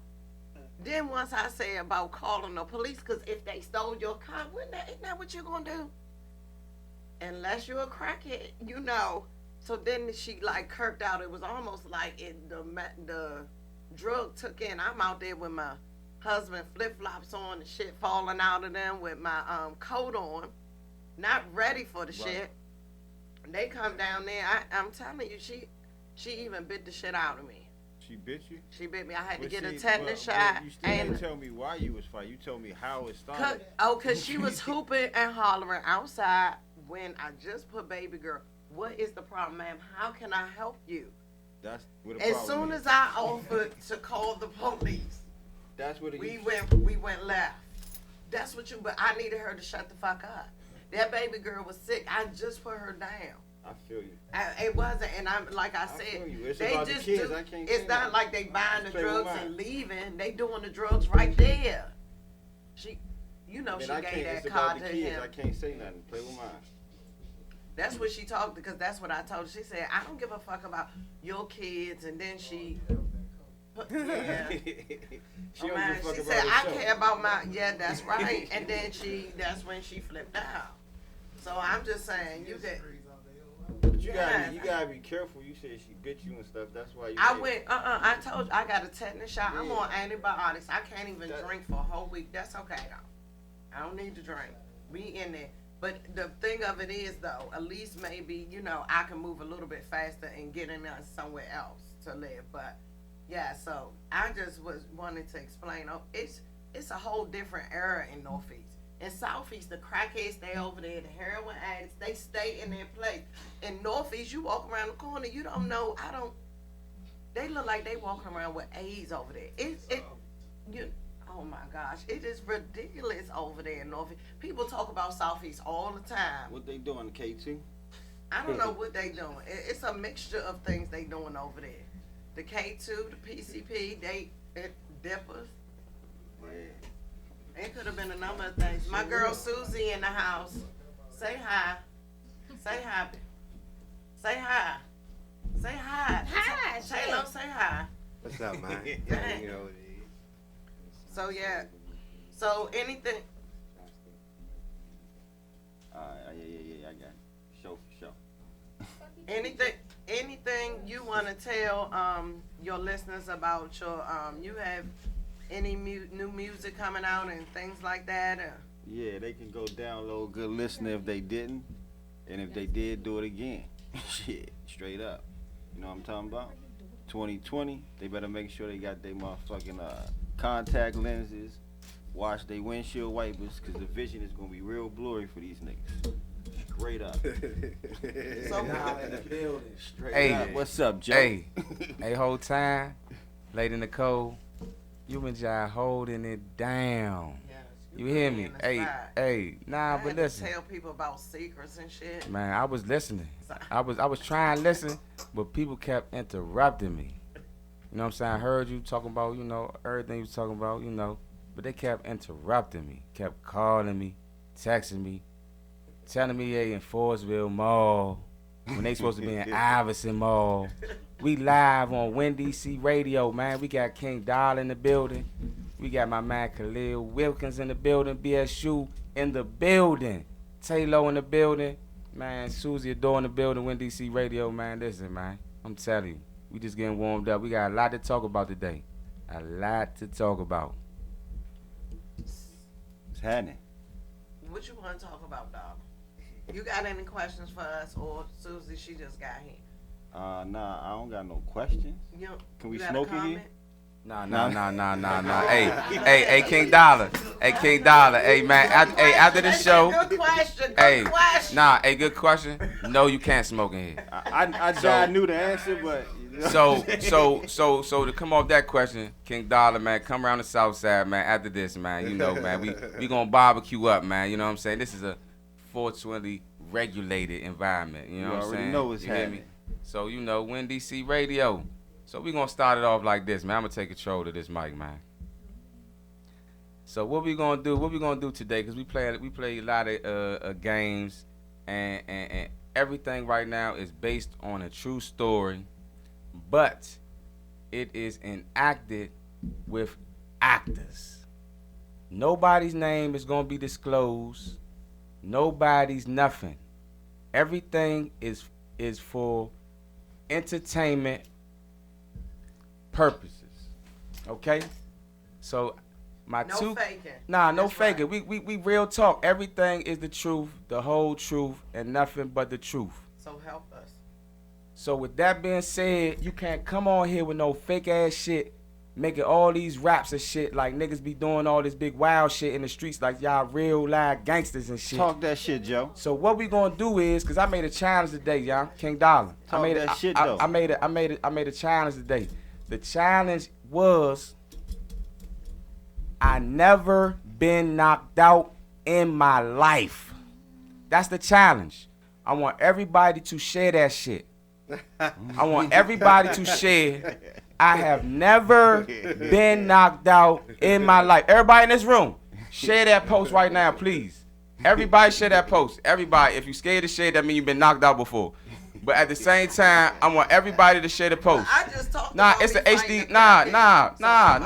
Then once I say about calling the police, because if they stole your car, isn't that what you're going to do? Unless you're a crackhead, you know. So then she like kirked out. It was almost like the drug took in. I'm out there with my husband flip-flops on and shit falling out of them with my coat on, not ready for the shit. They come down there. I'm telling you, she even bit the shit out of me. She bit you. She bit me. I had to But get a see, tetanus but shot. you still didn't tell me why you was fighting. You told me how it started. Cause she was hooping and hollering outside when I just put baby girl. What is the problem, ma'am? How can I help you? That's what the As problem soon is. as I offered to call the police, That's what it we is. went left. That's what but I needed her to shut the fuck up. That baby girl was sick. I just put her down. I feel you. It wasn't, and I'm like I feel said, you. It's they about the just kids. do. I can't It's say not that. like they buying the Play with drugs mine. and leaving. They doing the drugs right there. She, you know, she I gave can't. that It's card about to the kids. him. I can't say nothing. Play with mine. That's what she talked because that's what I told her. She said, "I don't give a fuck about your kids," and then she. Yeah. She Oh, don't man, give a fuck she about said, "I herself. care about my." Yeah, that's right. And then that's when she flipped out. So I'm just saying, you could. But Yeah. you gotta be careful. You said she bit you and stuff. That's why you. I did. went, I told you, I got a tetanus shot. I'm Yeah. on antibiotics. I can't even That- drink for a whole week. That's okay, though. I don't need to drink. We in there. But the thing of it is, though, at least maybe, you know, I can move a little bit faster and get in there somewhere else to live. But, yeah, so I just wanted to explain. Oh, it's a whole different era in Northeast. In Southeast, the crackheads stay over there. The heroin addicts, they stay in their place. In Northeast, you walk around the corner, you don't know. They look like they walking around with AIDS over there. Oh my gosh, it is ridiculous over there in Northeast. People talk about Southeast all the time. What they doing, K2? I don't know what they doing. It's a mixture of things they doing over there. The K2, the PCP, dippers. It could have been a number of things. My girl Susie in the house. Say hi. Say hi. Say hi. Say hi. Hi, Taylor, say hi. What's up, man? Dang. You know what it is. So yeah. So anything. Yeah, I got it. Show for show. Anything you want to tell your listeners about your you have any new music coming out and things like that? Yeah, they can go download Good Listener if they didn't, and if they did, do it again. Shit, straight up. You know what I'm talking about? 2020, they better make sure they got their motherfucking contact lenses, wash their windshield wipers, because the vision is going to be real blurry for these niggas. Straight up. So in the building. Straight Hey. up. What's up, Joe? Hey, whole time, Lady Nicole, you been just holding it down. yes, You hear me? in the Hey, spot. hey, I nah, had but to listen, tell people about secrets and shit. man, I was listening. I was trying to listen, but people kept interrupting me. You know what I'm saying? I heard you talking about, everything you was talking about, but they kept interrupting me, kept calling me, texting me, telling me they in Forestville Mall when they supposed to be in Iverson Mall. We live on WinDC Radio, man. We got King Dolla in the building. We got my man Calil Wilkins in the building. BSU in the building. Taylor in the building. Man, Susie Adore in the building. WinDC Radio, man. Listen, man. I'm telling you. We just getting warmed up. We got a lot to talk about today. A lot to talk about. What's happening? What you want to talk about, dog? You got any questions for us, or Susie? She just got here. Nah, I don't got no questions. You, Can we you got a smoke in here? comment? Nah. Hey, King Dolla. Hey, King Dolla. Hey, man. After the That's show. a good question. Good Hey, question. hey, good question. No, you can't smoke in here. I knew the answer, but So to come off that question, King Dolla, man, come around the south side, man, after this, man, man, we gonna barbecue up, man, you know what I'm saying? This is a 420 regulated environment, you know what I'm already saying? know what's You hear me? happening. So, WinDC Radio. So we gonna start it off like this, man. I'm gonna take control of this mic, man. So what we gonna do today, cause we play a lot of games, and everything right now is based on a true story, but it is enacted with actors. Nobody's name is gonna be disclosed. Nobody's nothing. Everything is for entertainment purposes. Okay? So my No two faking. Nah, no That's faking. right. We real talk. Everything is the truth, the whole truth, and nothing but the truth. So help us. So with that being said, you can't come on here with no fake ass shit, making all these raps and shit like niggas be doing all this big wild shit in the streets like y'all real live gangsters and shit. talk that shit, Joe. So what we gonna do is, cause I made a challenge today, y'all. King Dolla. Talk that shit, though. I made a challenge today. The challenge was I never been knocked out in my life. That's the challenge. I want everybody to share that shit. I want everybody to share. I have never been knocked out in my life. Everybody in this room, share that post right now, please. Everybody share that post. Everybody, if you scared to share, that means you've been knocked out before. But at the same time, I want everybody to share the post. I just talked Nah, about it's the me fighting HD. the Nah,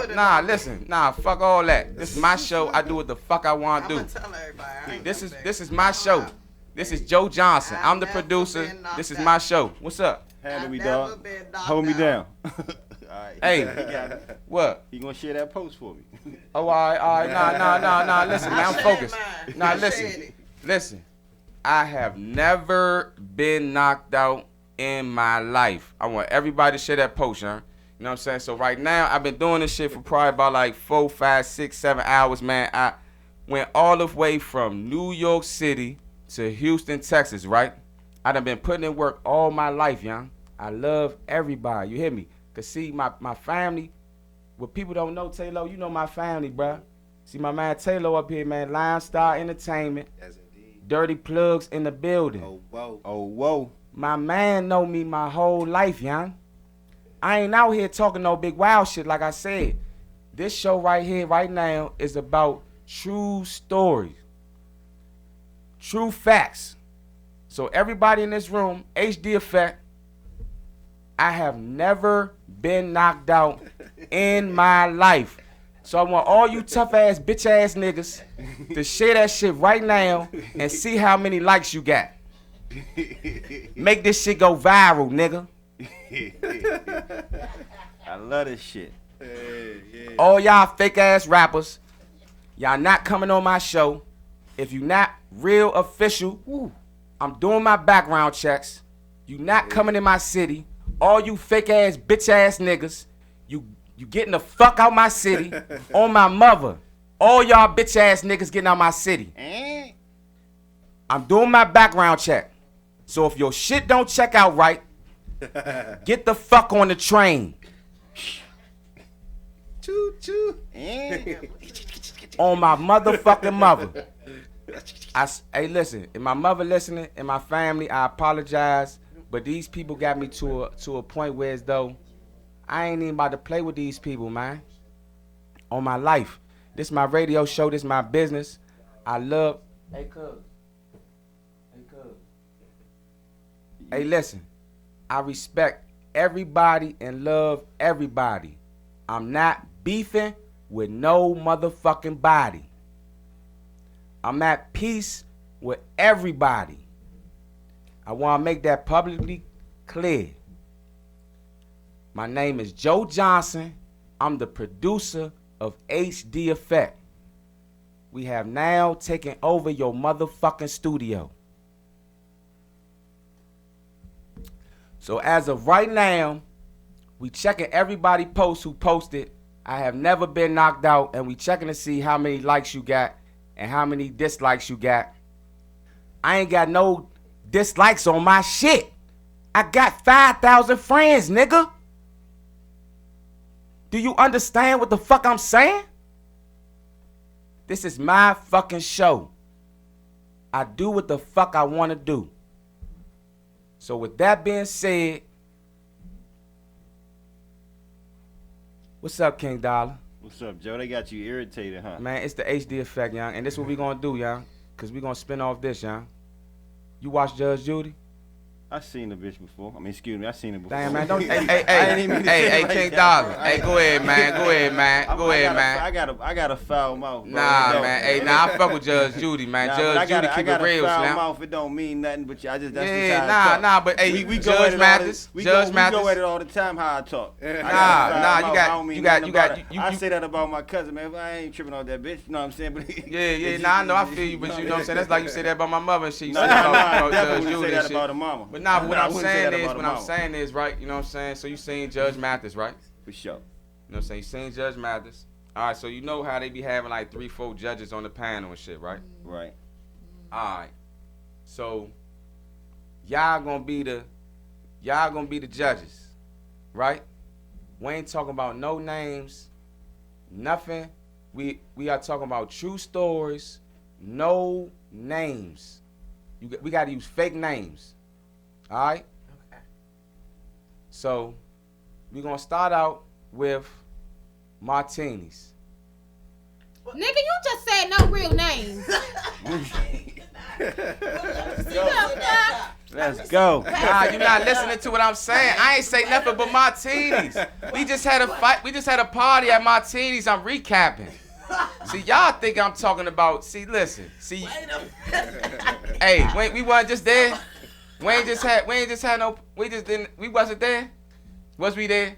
crackhead. listen. Nah, fuck all that. This is my show. I do what the fuck I want I'm to gonna do. tell everybody. I ain't This nothing is big. my show. This is Joe Johnson. I've I'm the never producer. been knocked This is out. my show. What's up? Handle I've me, never dog. been knocked Hold me out. down. All right. Hey. He got it. What? He gonna share that post for me. Oh, all right. Nah. Listen, man, I'm I focused. shared mine. Nah, I shared listen. it. Listen. I have never been knocked out in my life. I want everybody to share that post, huh? You know what I'm saying? So right now, I've been doing this shit for probably about like 4, 5, 6, 7 hours, man. went all the way from New York City to Houston, Texas, right? I done been putting in work all my life, young. I love everybody, you hear me? Cause see, my family, what people don't know, Taylor, you know my family, bruh. See my man Taylor up here, man, Line Star Entertainment, Yes, indeed. Dirty Plugs in the building. Oh, whoa. Oh, whoa. My man know me my whole life, young. I ain't out here talking no big wild shit like I said. This show right here, right now, is about true stories. True facts. So everybody in this room, HD Effect, I have never been knocked out in my life. So I want all you tough ass, bitch ass niggas to share that shit right now and see how many likes you got. Make this shit go viral, nigga. I love this shit. Hey, yeah. All y'all fake ass rappers, y'all not coming on my show. If you not real official, I'm doing my background checks. You not coming in my city. All you fake ass bitch ass niggas, you getting the fuck out my city on my mother. All y'all bitch ass niggas getting out my city. I'm doing my background check. So if your shit don't check out right, get the fuck on the train. Choo choo. On my motherfucking mother. Hey, listen, if my mother listening and my family, I apologize. But these people got me to a point where as though I ain't even about to play with these people, man. On my life. This my radio show, this my business. I love. Hey, cuz. Hey, listen. I respect everybody and love everybody. I'm not beefing with no motherfucking body. I'm at peace with everybody. I want to make that publicly clear. My name is Joe Johnson. I'm the producer of HD Effect. We have now taken over your motherfucking studio. So as of right now, we checking everybody post who posted. I have never been knocked out, and we checking to see how many likes you got and how many dislikes you got. I ain't got no dislikes on my shit. I got 5,000 friends, nigga. Do you understand what the fuck I'm saying? This is my fucking show. I do what the fuck I want to do. So with that being said, what's up, King Dolla? What's up, Joe? They got you irritated, huh? Man, it's the HD Effect, young. And this what we gonna do, young. Cause we gonna spin off this, young. You watch Judge Judy? I seen the bitch before. I mean, excuse me, I seen it before. Damn, man, don't. I didn't even mean to say it like King that, Dolla. bro. Hey, go ahead, man. Go ahead, man. Go ahead, man. I got a foul mouth, bro. Nah, It man. don't. Hey, nah, I fuck with Judge Judy, man. Nah, but Judge Judy keep it real, I got a foul Slim. mouth. It don't mean nothing, but that's just Yeah, how I talk. nah, but hey, we go Judge at it Mathis. We Judge go Mathis. at it all the time how I talk. I got a Nah, foul nah, you mouth. got- I don't mean you got- nothing you got- about it. you- I you- say that about my cousin, man. I ain't tripping on that bitch. You know what I'm saying? But Yeah, nah, I know, I feel you, but you know what I'm saying? That's like you say that about my mother and shit. You Nah, say that I about definitely Judge wouldn't Judy say and that shit. about a mama. But nah, what I I'm wouldn't say saying that is, about a what I'm mama. saying is, right, you know what I'm saying? So you seen Judge Mathis, right? For sure. You know what I'm saying? You seen Judge Mathis. All right, so you know how they be having like 3-4 judges on the panel and shit, right? Right. All right. So y'all gonna be the judges, right? We ain't talking about no names, nothing. We are talking about true stories, no names. We gotta use fake names. All right. Okay. So we gonna start out with martinis. Nigga, you just said no real names. Let's go. Nah, you not listening to what I'm saying. I ain't say nothing but martinis. We just had a fight. We just had a party at martinis. I'm recapping. See, y'all think I'm talking about. See, listen. See. Hey, we wasn't just there. We ain't just had no. We just didn't. We wasn't there. Was we there?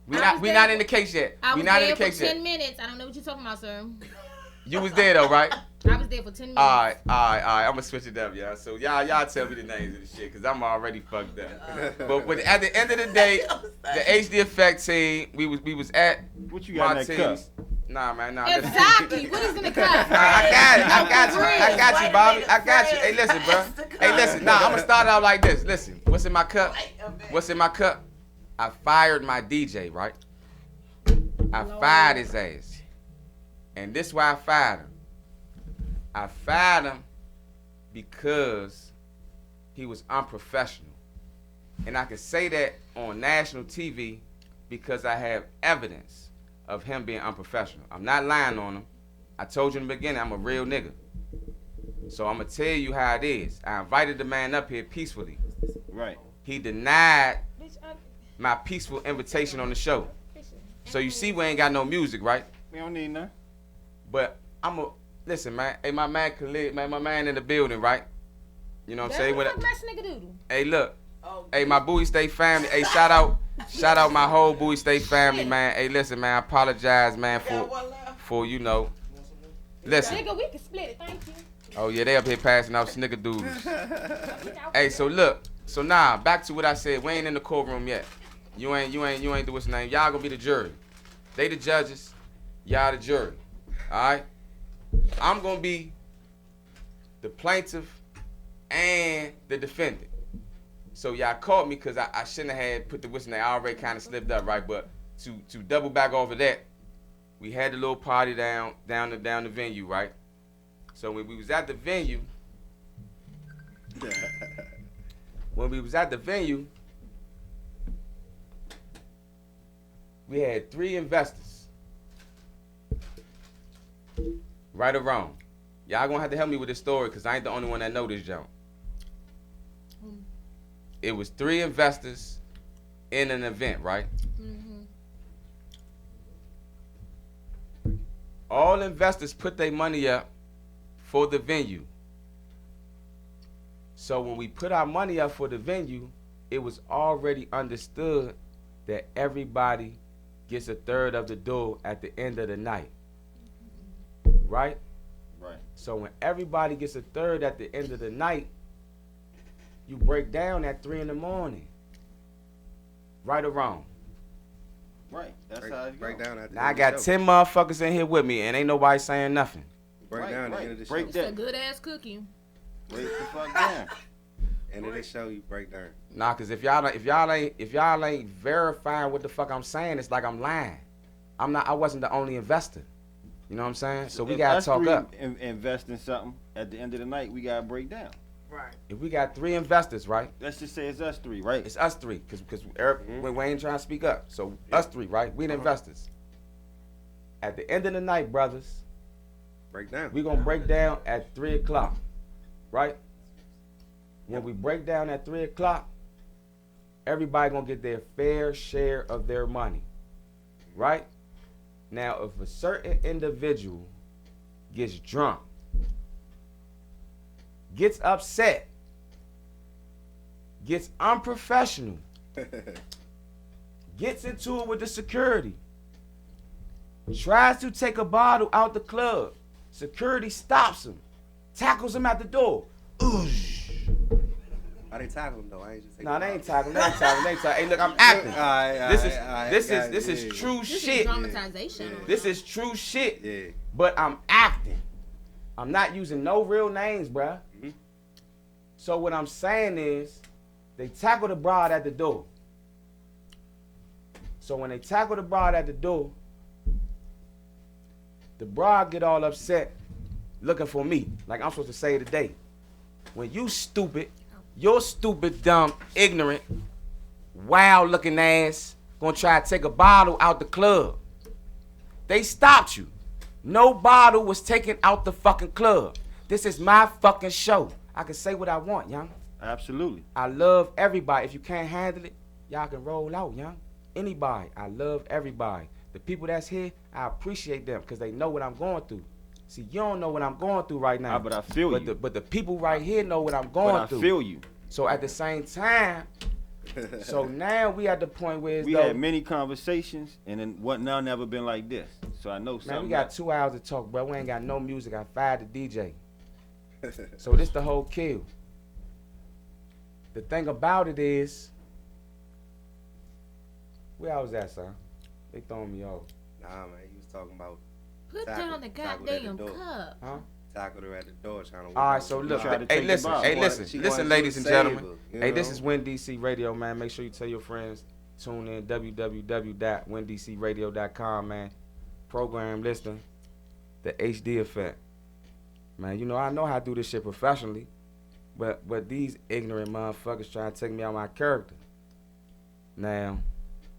We I was not there in the case yet. I We was not in there the for case 10 yet. minutes. I don't know what you're talking about, sir. You was there though, right? I was there for 10 minutes. All right. I'm gonna switch it up, y'all. So y'all tell me the names of the shit, cause I'm already fucked up. But at the end of the day, the HD Effect team, we was at What you got in that cup? Martini's. Nah, man, nah. Exactly. What is in the cup? I got you, Bobby. I got you. Hey, listen, bro. Hey, listen. Nah, I'm gonna start out like this. Listen, what's in my cup? What's in my cup? I fired my DJ, right? I fired his ass. And this is why I fired him. I fired him because he was unprofessional. And I can say that on national TV because I have evidence of him being unprofessional. I'm not lying on him. I told you in the beginning, I'm a real nigga. So I'm going to tell you how it is. I invited the man up here peacefully. Right. He denied my peaceful invitation on the show. So you see we ain't got no music, right? We don't need none. But listen, man. Hey, my man Calil, man, my man in the building, right? You know what I'm saying? What the fuck my snickerdoodle? Hey, look. Hey, my Bowie State family. Hey, shout out my whole Bowie State family, man. Hey, listen, man. I apologize, man, for you know. Listen. Nigga, we can split it. Thank you. Oh yeah, they up here passing out snickerdoodles. Hey, so look. So now, back to what I said. We ain't in the courtroom yet. You ain't do what's name. Y'all gonna be the jury. They the judges. Y'all the jury. All right. I'm gonna be the plaintiff and the defendant. So y'all caught me because I shouldn't have had put the whistle name. I already kind of slipped up, right? But to double back off of that, we had the little party down the venue, right? So when we was at the venue, we had 3 investors. Right or wrong. Y'all gonna have to help me with this story because I ain't the only one that know this jump. It was 3 investors in an event, right? Mm-hmm. All investors put their money up for the venue. So when we put our money up for the venue, it was already understood that everybody gets a third of the dough at the end of the night. Right? Right. So when everybody gets a third at the end of the night, you break down at 3 in the morning. Right or wrong? Right. That's how it break goes. down at the Now I end got of the show. 10 motherfuckers in here with me and ain't nobody saying nothing. Break Right, down at right. the end of the show. Break It's a that. good ass cookie. Break the fuck down. End of the show, you break down. Nah, cause if y'all ain't verifying what the fuck I'm saying, it's like I'm lying. I wasn't the only investor. You know what I'm saying? So we If gotta us talk 3 up. Invest in something. At the end of the night, we gotta break down. Right. If we got 3 investors, right? Let's just say it's us 3, right? It's us 3, cause we ain't trying to speak up. So us 3, right? We the investors. At the end of the night, brothers, Break down. we gonna break down at 3 o'clock, right? When we break down at 3 o'clock, everybody gonna get their fair share of their money, right? Now, if a certain individual gets drunk, gets upset, gets unprofessional, gets into it with the security, tries to take a bottle out the club, security stops him, tackles him at the door. Oosh. How they tackle him though? I ain't just taking Nah, they ain't tackling. Hey, look, I'm acting. This is true This shit. is dramatization. This is true shit. Yeah. But I'm acting. I'm not using no real names, bruh. Mhm. So what I'm saying is, they tackle the broad at the door. So when they tackle the broad at the door, the broad get all upset, looking for me, like I'm supposed to say today. When you stupid, you're stupid, dumb, ignorant, wild-looking ass gonna try to take a bottle out the club. They stopped you. No bottle was taken out the fucking club. This is my fucking show. I can say what I want, young. Absolutely. I love everybody. If you can't handle it, y'all can roll out, young. Anybody. I love everybody. The people that's here, I appreciate them because they know what I'm going through. See, you don't know what I'm going through right now. But I feel you. But the people right here know what I'm going But I through. feel you. So at the same time, so now we at the point where it's We had many conversations, and then what now never been like this. So I know something. Man, we got 2 hours to talk, bro. We ain't got no music. I fired the DJ. So this the whole kill. The thing about it is, where I was at, son? They throwing me off. Nah, man, you was talking about Put Tackle- down the tackle at the goddamn door. cup. Huh? tackled her at the door trying to. All right, so look, tried to hey, take the listen, ball. hey, She listen, wanted listen, you ladies to and save gentlemen. her, you Hey, this know? is Win DC Radio, man. Make sure you tell your friends. Tune in www.windcradio.com, man. Program listening, the HD effect, man. You know I know how to do this shit professionally, but these ignorant motherfuckers trying to take me out my character. Now,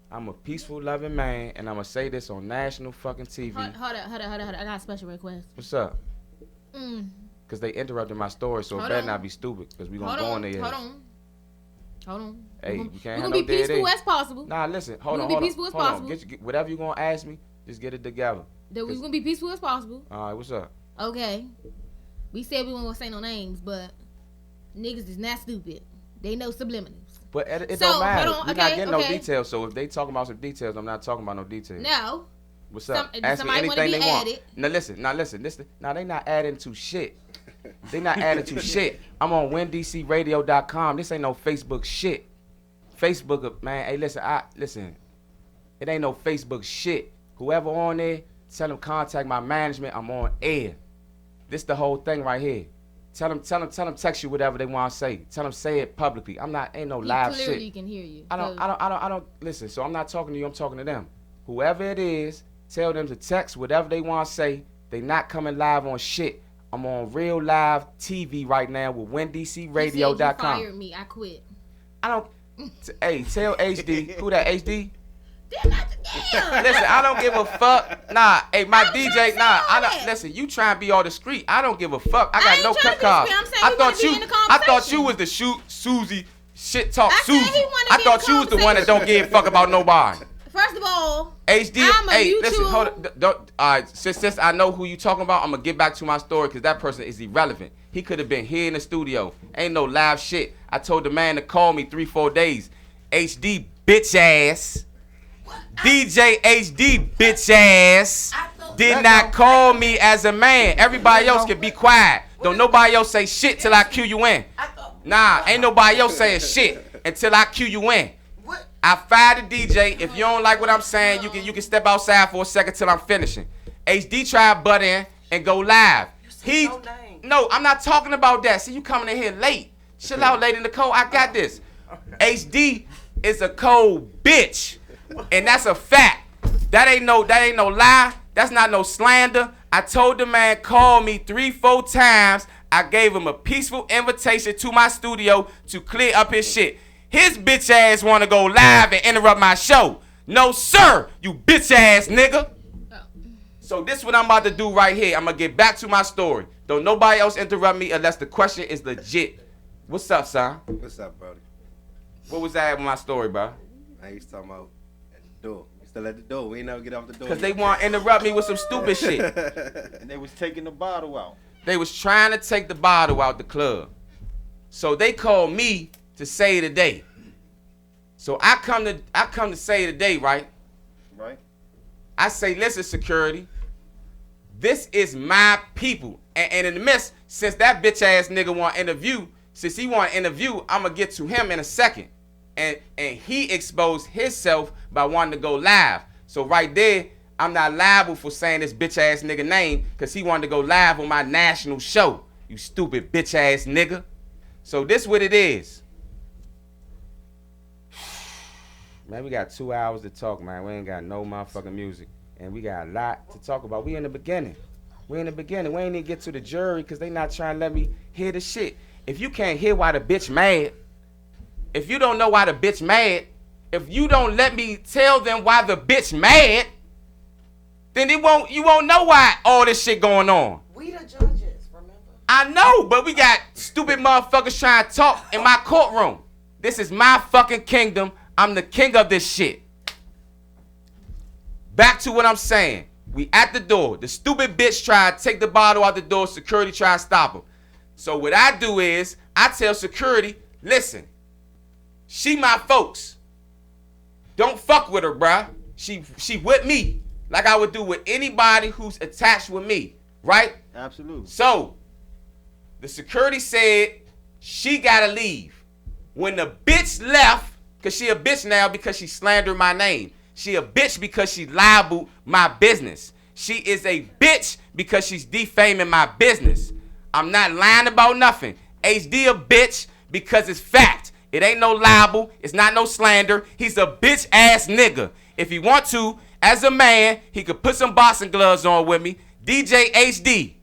I'm a peaceful, loving man, and I'm gonna say this on national fucking TV. Hold up. I got a special request. What's up? Mm. Cause they interrupted my story, so it Hold better on. not be stupid. Cause we gonna Hold go on. on there. Hold on. Hold on. Hey, We're we can't gonna have be no dead peaceful air. as possible. Nah, listen, hold We on, gonna hold be on, peaceful as hold on. possible. Get whatever you gonna ask me, just get it together. That we gonna be peaceful as possible. All right, what's up? Okay. We said we weren't gonna say no names, but niggas is not stupid. They know subliminals. But it So, don't matter. hold on, We're not okay, getting okay. no details. So if they talking about some details, I'm not talking about no details. No. What's up? Some- Ask me somebody wanna anything be they want. added. Now listen. Now they not adding to shit. They not adding to shit. I'm on WinDCRadio.com. This ain't no Facebook shit. Facebook, man. Hey, listen. It ain't no Facebook shit. Whoever on there, tell them contact my management. I'm on air. This the whole thing right here. Tell them text you whatever they want to say. Tell them say it publicly. Ain't no live Clearly shit. can hear you. I don't listen. So I'm not talking to you. I'm talking to them. Whoever it is, tell them to text whatever they want to say. They not coming live on shit. I'm on real live TV right now with WinDCRadio.com. You fired me. I quit. I don't. Hey, tell HD. Who that HD? Damn, not damn. Listen, I don't give a fuck. Nah, hey, my I'm DJ. trying to Nah, say all I that. don't. Listen, you trying to be all discreet. I don't give a fuck. I I got ain't no trying cut to be cards. discreet. I'm saying I he thought wanna be you. in the I thought you conversation. was the Susie shit talk I said Susie. he wanna I be in thought the you was the one that conversation. don't give a fuck about nobody. First of all, HD, I'm a hey, mutual- listen, hold on. Don't, all right, since I know who you talking about, I'm gonna get back to my story because that person is irrelevant. He could have been here in the studio. Ain't no live shit. I told the man to call me 3-4 days. HD bitch ass. DJ HD bitch ass did not call me as a man. Everybody else can be quiet. Don't nobody else say shit till I cue you in. Nah, ain't nobody else saying shit until I cue you in. I fired the DJ. If you don't like what I'm saying, you can step outside for a second till I'm finishing. HD tried butt in and go live. He no, I'm not talking about that. See, you coming in here late. Chill out, Lady Nicole. I got this. HD is a cold bitch, and that's a fact. That ain't no lie. That's not no slander. I told the man call me 3-4 times. I gave him a peaceful invitation to my studio to clear up his shit. His bitch ass want to go live and interrupt my show. No, sir, you bitch ass nigga. So this what I'm about to do right here. I'm going to get back to my story. Don't nobody else interrupt me unless the question is legit. What's up, son? What's up, brody? What was that with my story, bro? I used to talking about at the door. We still at the door. We ain't never get off the door. Because they want to interrupt me with some stupid shit. And they was taking the bottle out. They was trying to take the bottle out the club. So they called me to say the day. So I come to say the day, right? Right? I say, listen, security, this is my people. And in the midst, since that bitch ass nigga want to interview, since he want to interview, I'm going to get to him in a second. And he exposed himself by wanting to go live. So right there, I'm not liable for saying this bitch ass nigga name because he wanted to go live on my national show. You stupid bitch ass nigga. So this what it is. Man, we got 2 hours to talk, man. We ain't got no motherfucking music. And we got a lot to talk about. We in the beginning. We ain't even get to the jury because they not trying to let me hear the shit. If you can't hear why the bitch mad, if you don't know why the bitch mad, if you don't let me tell them why the bitch mad, then you won't know why all this shit going on. We the judges, remember? I know, but we got stupid motherfuckers trying to talk in my courtroom. This is my fucking kingdom. I'm the king of this shit. Back to what I'm saying. We at the door. The stupid bitch tried to take the bottle out the door. Security tried to stop him. So what I do is I tell security, listen, she my folks. Don't fuck with her, bruh. She with me. like I would do with anybody who's attached with me, right? Absolutely. So, the security said she gotta leave. When the bitch left, because she a bitch now because she slandered my name. She a bitch because she libeled my business. She is a bitch because she's defaming my business. I'm not lying about nothing. HD a bitch because it's fact. It ain't no libel. It's not no slander. He's a bitch ass nigga. If he want to, as a man, he could put some boxing gloves on with me. DJ HD,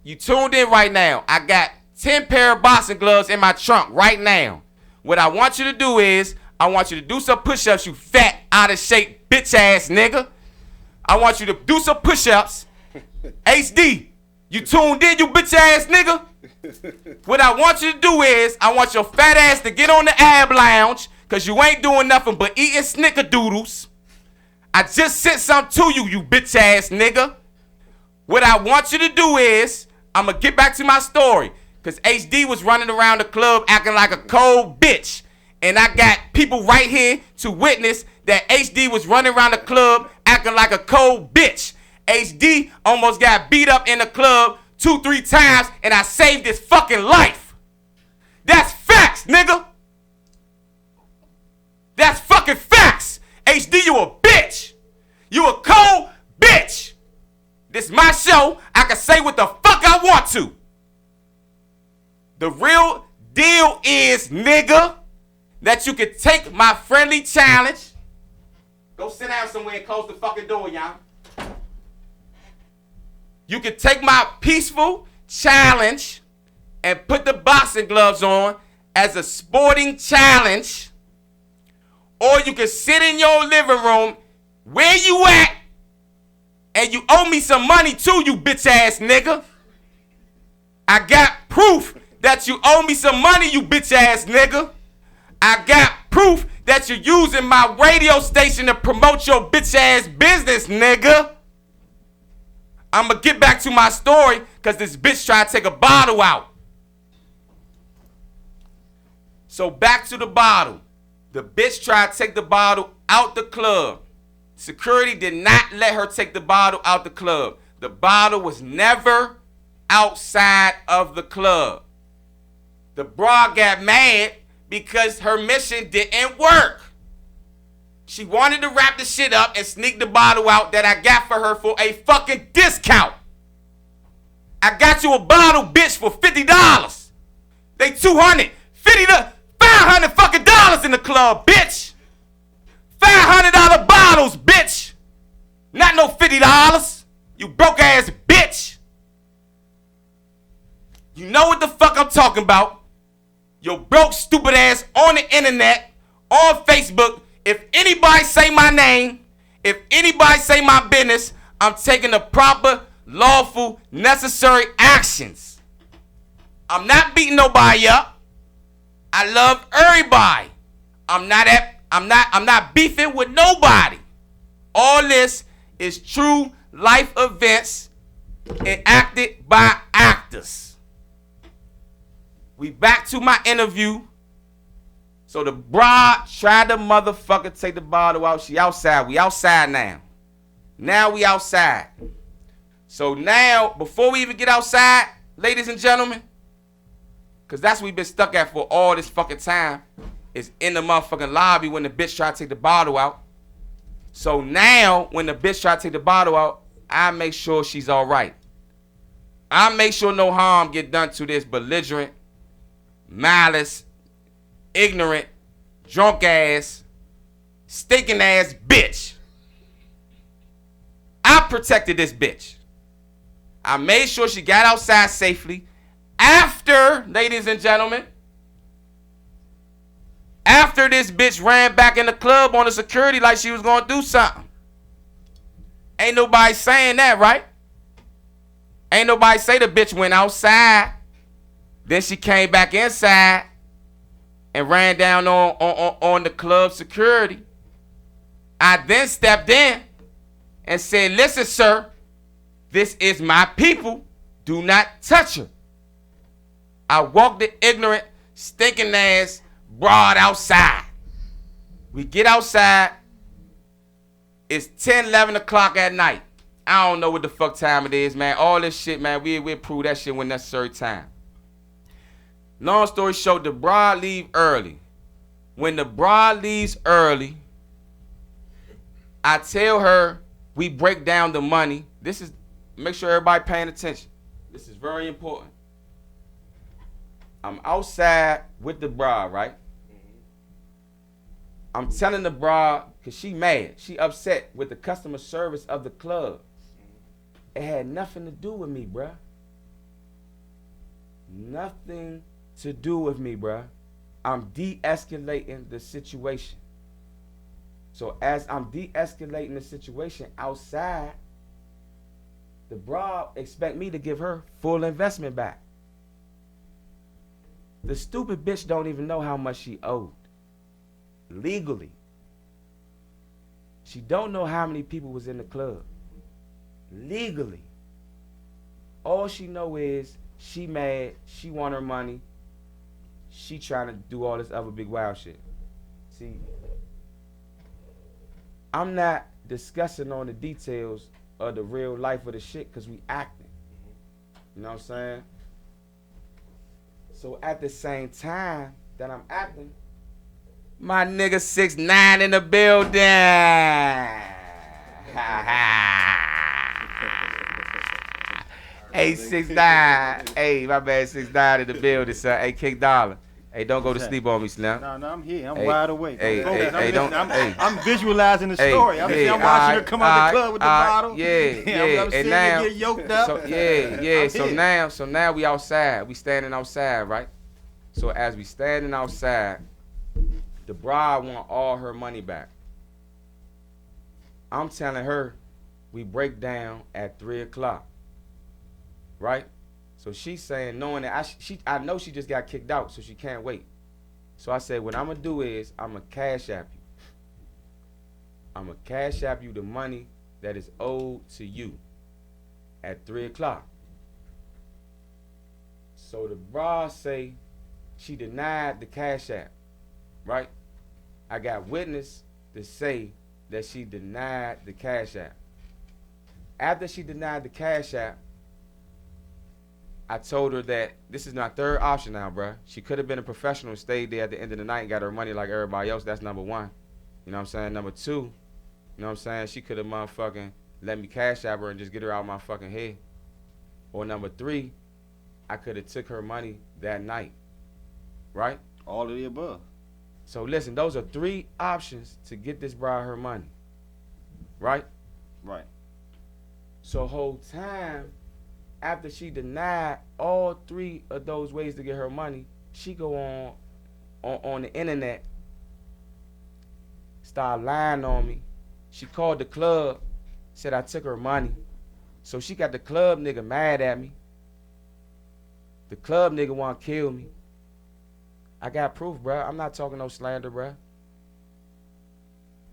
you tuned in right now. I got 10 pair of boxing gloves in my trunk right now. What I want you to do is, I want you to do some push-ups, you fat, out of shape, bitch ass nigga. I want you to do some push-ups. HD, you tuned in, you bitch ass nigga? What I want you to do is, I want your fat ass to get on the ab lounge, because you ain't doing nothing but eating snickerdoodles. I just sent something to you, you bitch ass nigga. What I want you to do is, I'm going to get back to my story. Because HD was running around the club acting like a cold bitch. And I got people right here to witness that HD was running around the club acting like a cold bitch. HD almost got beat up in the club 2-3 times, and I saved his fucking life. That's facts, nigga. That's fucking facts. HD, you a bitch. You a cold bitch. This is my show. I can say what the fuck I want to. The real deal is, nigga, that you can take my friendly challenge. Go sit down somewhere and close the fucking door, y'all. You can take my peaceful challenge and put the boxing gloves on as a sporting challenge. Or you can sit in your living room where you at and you owe me some money too, you bitch ass nigga. I got proof that you owe me some money, you bitch ass nigga. I got proof that you're using my radio station to promote your bitch ass business, nigga. I'ma get back to my story because this bitch tried to take a bottle out. So back to the bottle. The bitch tried to take the bottle out the club. Security did not let her take the bottle out the club. The bottle was never outside of the club. The broad got mad because her mission didn't work. She wanted to wrap the shit up and sneak the bottle out that I got for her for a fucking discount. I got you a bottle, bitch, for $50. They $250, $500 fucking dollars in the club, bitch. $500 bottles, bitch. Not no $50. You broke ass bitch. You know what the fuck I'm talking about. Your broke stupid ass on the internet, on Facebook. If anybody say my name, if anybody say my business, I'm taking the proper, lawful, necessary actions. I'm not beating nobody up. I love everybody. I'm not beefing with nobody. All this is true life events enacted by actors. We back to my interview. So the broad tried to motherfucker take the bottle out. She outside. We outside now. Now we outside. So now, before we even get outside, ladies and gentlemen, because that's what we've been stuck at for all this fucking time, is in the motherfucking lobby when the bitch tried to take the bottle out. So now, when the bitch tried to take the bottle out, I make sure she's all right. I make sure no harm get done to this belligerent, malice, ignorant, drunk ass, stinking ass bitch. I protected this bitch. I made sure she got outside safely. After, ladies and gentlemen, after this bitch ran back in the club on the security like she was gonna do something. Ain't nobody saying that, right? Ain't nobody say the bitch went outside. Then she came back inside and ran down on the club security. I then stepped in and said, listen, sir, this is my people. Do not touch her. I walked the ignorant, stinking ass broad outside. We get outside. It's 10, 11 o'clock at night. I don't know what the fuck time it is, man. All this shit, man, we'll prove that shit when necessary time. Long story short, the broad leave early. When the broad leaves early, I tell her we break down the money. This is, make sure everybody paying attention. This is very important. I'm outside with the broad, right? I'm telling the broad, because she mad. She upset with the customer service of the club. It had nothing to do with me, bruh. Nothing to do with me, bruh. I'm de-escalating the situation. So as I'm de-escalating the situation outside, the broad expect me to give her full investment back. The stupid bitch don't even know how much she owed. Legally. She don't know how many people was in the club. Legally. All she know is she mad, she want her money, she trying to do all this other big wild shit. See, I'm not discussing on the details of the real life of the shit because we acting. You know what I'm saying? So at the same time that I'm acting, my nigga 6'9" in the building. Hey, 6'9". Hey, my bad, 6'9" in the building, son. Hey, King Dolla. Hey, don't go to sleep on me, Slim. No, I'm here. I'm Hey, wide awake. hey, Focus. hey, don't- hey. I'm visualizing the Hey, story. I'm watching her come out the club with the bottle. Yeah. I'm And seeing now, her get yoked up. so I'm here. So now we outside. We standing outside, right? So as we standing outside, the bride want all her money back. I'm telling her we break down at 3 o'clock, right? So she's saying, knowing that I know she just got kicked out, so she can't wait. So I said, what I'm gonna do is I'm gonna cash app you. I'm gonna cash app you the money that is owed to you at 3 o'clock. So the bra say she denied the cash app, right? I got witness to say that she denied the cash app. After she denied the cash app, I told her that this is my third option now, bruh. She could have been a professional and stayed there at the end of the night and got her money like everybody else. That's number one. You know what I'm saying? Number two, you know what I'm saying? She could have motherfucking let me cash app her and just get her out of my fucking head. Or number three, I could have took her money that night. Right? All of the above. So listen, those are three options to get this bride her money. Right? Right. So whole time, after she denied all three of those ways to get her money, she go on the internet, start lying on me. She called the club, said I took her money. So she got the club nigga mad at me. The club nigga want to kill me. I got proof, bruh. I'm not talking no slander, bruh.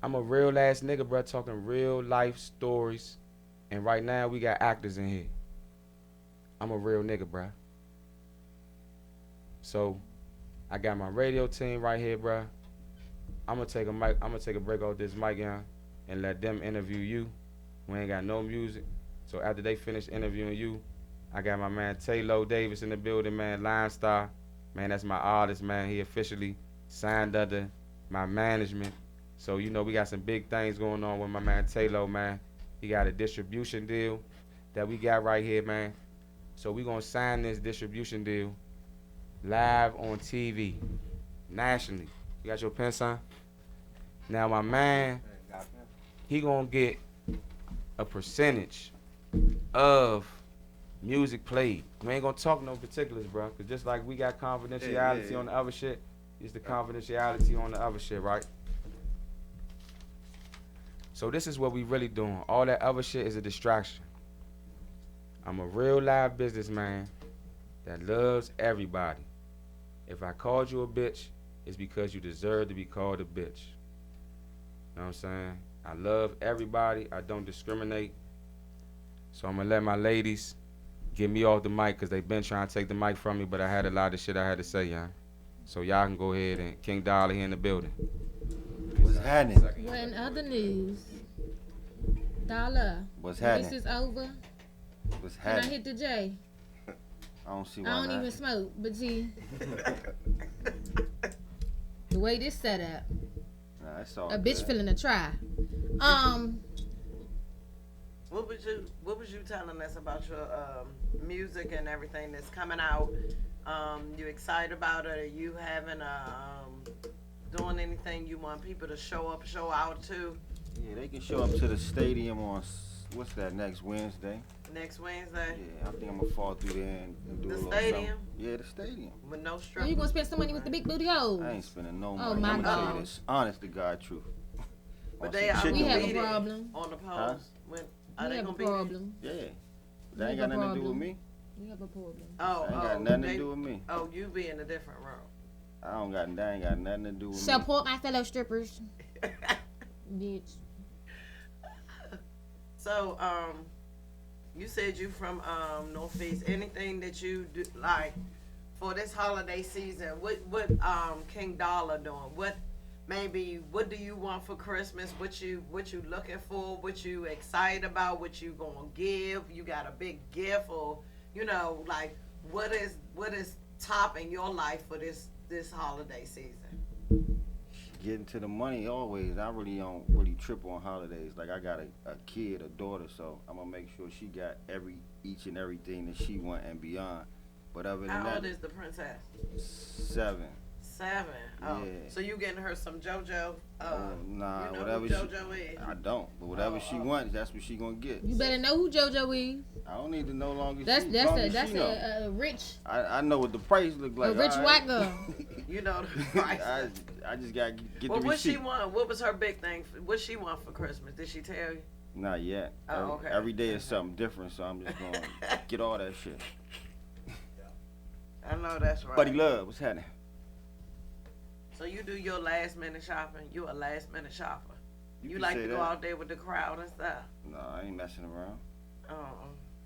I'm a real ass nigga, bruh, talking real life stories. And right now we got actors in here. I'm a real nigga, bruh. So I got my radio team right here, bruh. I'm gonna take a break off this mic, y'all, and let them interview you. We ain't got no music. So after they finish interviewing you, I got my man Taylor Davis in the building, man, Line Star. Man, that's my artist, man. He officially signed under my management. So, you know, we got some big things going on with my man Taylor, man. He got a distribution deal that we got right here, man. So we gonna sign this distribution deal live on TV, nationally. You got your pen, son? Now my man, he gonna get a percentage of music played. We ain't gonna talk no particulars, bro. Cause just like we got confidentiality on the other shit, it's the confidentiality on the other shit, right? So this is what we really doing. All that other shit is a distraction. I'm a real live businessman that loves everybody. If I called you a bitch, it's because you deserve to be called a bitch. You know what I'm saying? I love everybody. I don't discriminate. So I'm gonna let my ladies get me off the mic because they been trying to take the mic from me, but I had a lot of shit I had to say, y'all. So y'all can go ahead and King Dolla here in the building. What's happening? Well, in other news, Dolla. What's This happening? is over. What's Can I happening? hit the J? I don't see I why don't not. even smoke, but see, the way this set up, Nah, that's all a bitch good. feeling a try. What was you telling us about your music and everything that's coming out? You excited about it? Are you having doing anything you want people to show out to Yeah, they can show up to the stadium on what's that, next Wednesday? next Wednesday Yeah, I think I'm gonna fall through there and do The a little stadium? something. Yeah, the stadium. with no Oh, strippers? you gonna spend some money with the big booty hoes? I ain't spending no Oh, money. my I'm gonna tell God. you this, honest to God truth. But On they some are chicken We have a wings. be there problem. on the post. Huh? When We are they have a gonna be there? problem. Yeah, We that ain't have got a nothing to do with problem. me. We have a problem. Oh, That ain't oh, got nothing they- to do with me. Oh, you be in a different room. That ain't got nothing to do with me. Support my fellow strippers, bitch. So, you said you from Northeast. Anything that you do like for this holiday season? What King Dolla doing? What do you want for Christmas? What you looking for? What you excited about? What you gonna give? You got a big gift, or like what is topping your life for this holiday season? Getting to the money always. I really don't really trip on holidays. Like I got a kid, a daughter, so I'm gonna make sure she got each and everything that she want and beyond. But other than How that, old is the princess? 7. 7. Oh, Yeah. so you getting her some JoJo? Nah, you know whatever who JoJo is? I don't. But whatever she wants, that's what she gonna get. You better know who JoJo is. I don't need to know long as That's she, that's long a as that's she know. a rich I know what the price look like. a rich all white right? girl. You know the price. I just gotta get Well, the what receipt. she want? What was her big thing? What she want for Christmas? Did she tell you? Not yet. Oh, okay. Every day is something different, so I'm just gonna get all that shit. I know that's right. Buddy Love, what's happening? So you do your last minute shopping? You a last minute shopper? You can like say to go that. out there with the crowd and stuff? No, I ain't messing around. Oh,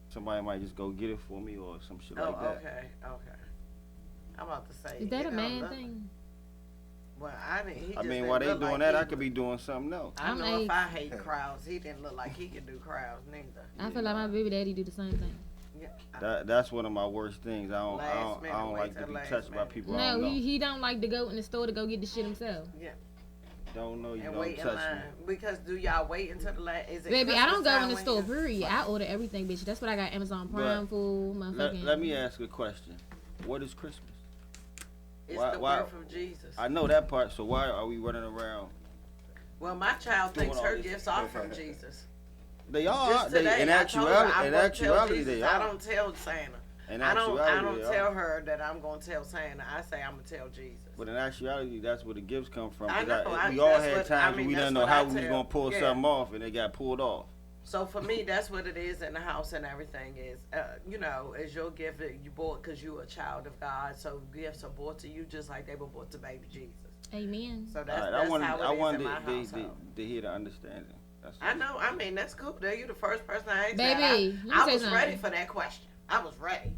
Somebody might just go get it for me or some shit oh, like that. okay. I'm about to say. Is that it a don't man look- thing? Well, I didn't. He I just mean, didn't while they look doing like that, he I could be doing something else. I I'm know if like- I hate crowds, he didn't look like he could do crowds neither. I feel like my baby daddy do the same thing. Yeah. That's one of my worst things. I don't Wait like to till be last touched by minute. people I No, don't know. he don't like to go in the store to go get the shit himself. Don't know you And don't wait in touch line. me. Because do y'all wait until the last? Is it Baby, I don't Christmas go time in the when store, you- period. I order everything, bitch. That's what I got Amazon Prime for, motherfucking. Let me ask a question. What is Christmas? It's Why- the why- birth of Jesus. I know that part, so why are we running around? Well, my child Doing thinks all her this. gifts are from Jesus. They are. Just today, In I told her I'm actuality, gonna tell Jesus. they I are. don't tell Santa. In I don't actuality, they tell are. her that I'm gonna tell Santa. I say I'm gonna tell Jesus. But in actuality, that's where the gifts come from. I 'Cause know, we all that's had what- times I mean, when we that's didn't know what how I we was tell. gonna pull Yeah. something off, and it got pulled off. So for me, that's what it is in the house and everything is, as your gift that you bought because you a child of God. So gifts are bought to you just like they were bought to baby Jesus. Amen. So that's, All right, that's I wanted, how it I is wanted in my to household. hear the understanding. That's I know. I mean, that's cool. Though you the first person I asked Baby, that. let me I say was something. ready for that question. I was ready.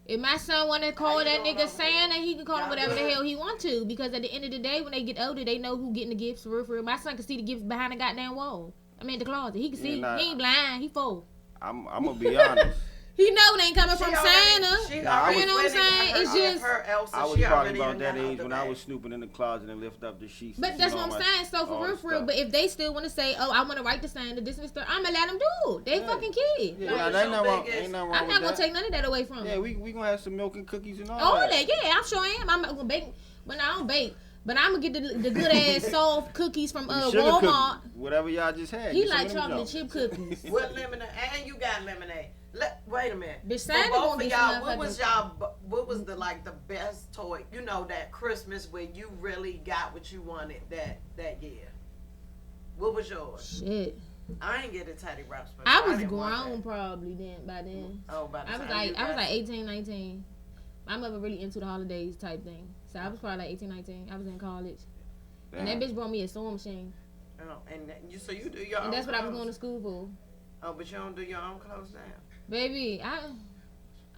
If my son want to call How you that doing nigga over there? Santa, he can call him Y'all whatever the good? hell he want to. Because at the end of the day, when they get older, they know who getting the gifts for real, for real. My son can see the gifts behind the goddamn wall. I mean, the closet. He can see. Yeah, nah. He ain't blind. He full. I'm gonna be honest. He know it ain't coming She from already- Santa. she Nah, I already was- You know what I'm went in saying? her- It's in just- her Elsa, I was she probably already about in that the age when I bag. was snooping in the closet and lift up the sheets. But and that's see what all I'm my- saying. So all for the real, for real. stuff. But if they still want to say, "Oh, I want to write to Santa, this and this," I'm gonna let them do it. They Yeah. fucking kids. Yeah, Like, nah, What's ain't your nothing wrong. biggest- Ain't nothing wrong I'm with not gonna that. take none of that away from Yeah, them. we gonna have some milk and cookies and all All that. that, yeah, I sure am. I'm gonna bake, but I don't bake. But I'm gonna get the good ass soft cookies from Them sugar Walmart. cookies, whatever y'all just had. He get some like of them chocolate joints. chip cookies. What lemonade? And you got lemonade. Wait a minute. Bitch, For Santa both gonna of get y'all, some what was motherfucking- what was the best toy? You know, that Christmas where you really got what you wanted that year. What was yours? Shit. I ain't get a Teddy Ruxpin. I was didn't want grown that. probably then. By then, Oh, by the I was time you like 18, got- 19. My mother really into the holidays type thing. So I was probably like 18, 19. I was in college, and that bitch brought me a sewing machine, Oh, and so you do your own and that's what I was clothes? going to school for. Oh, but you don't do your own clothes now. Baby, I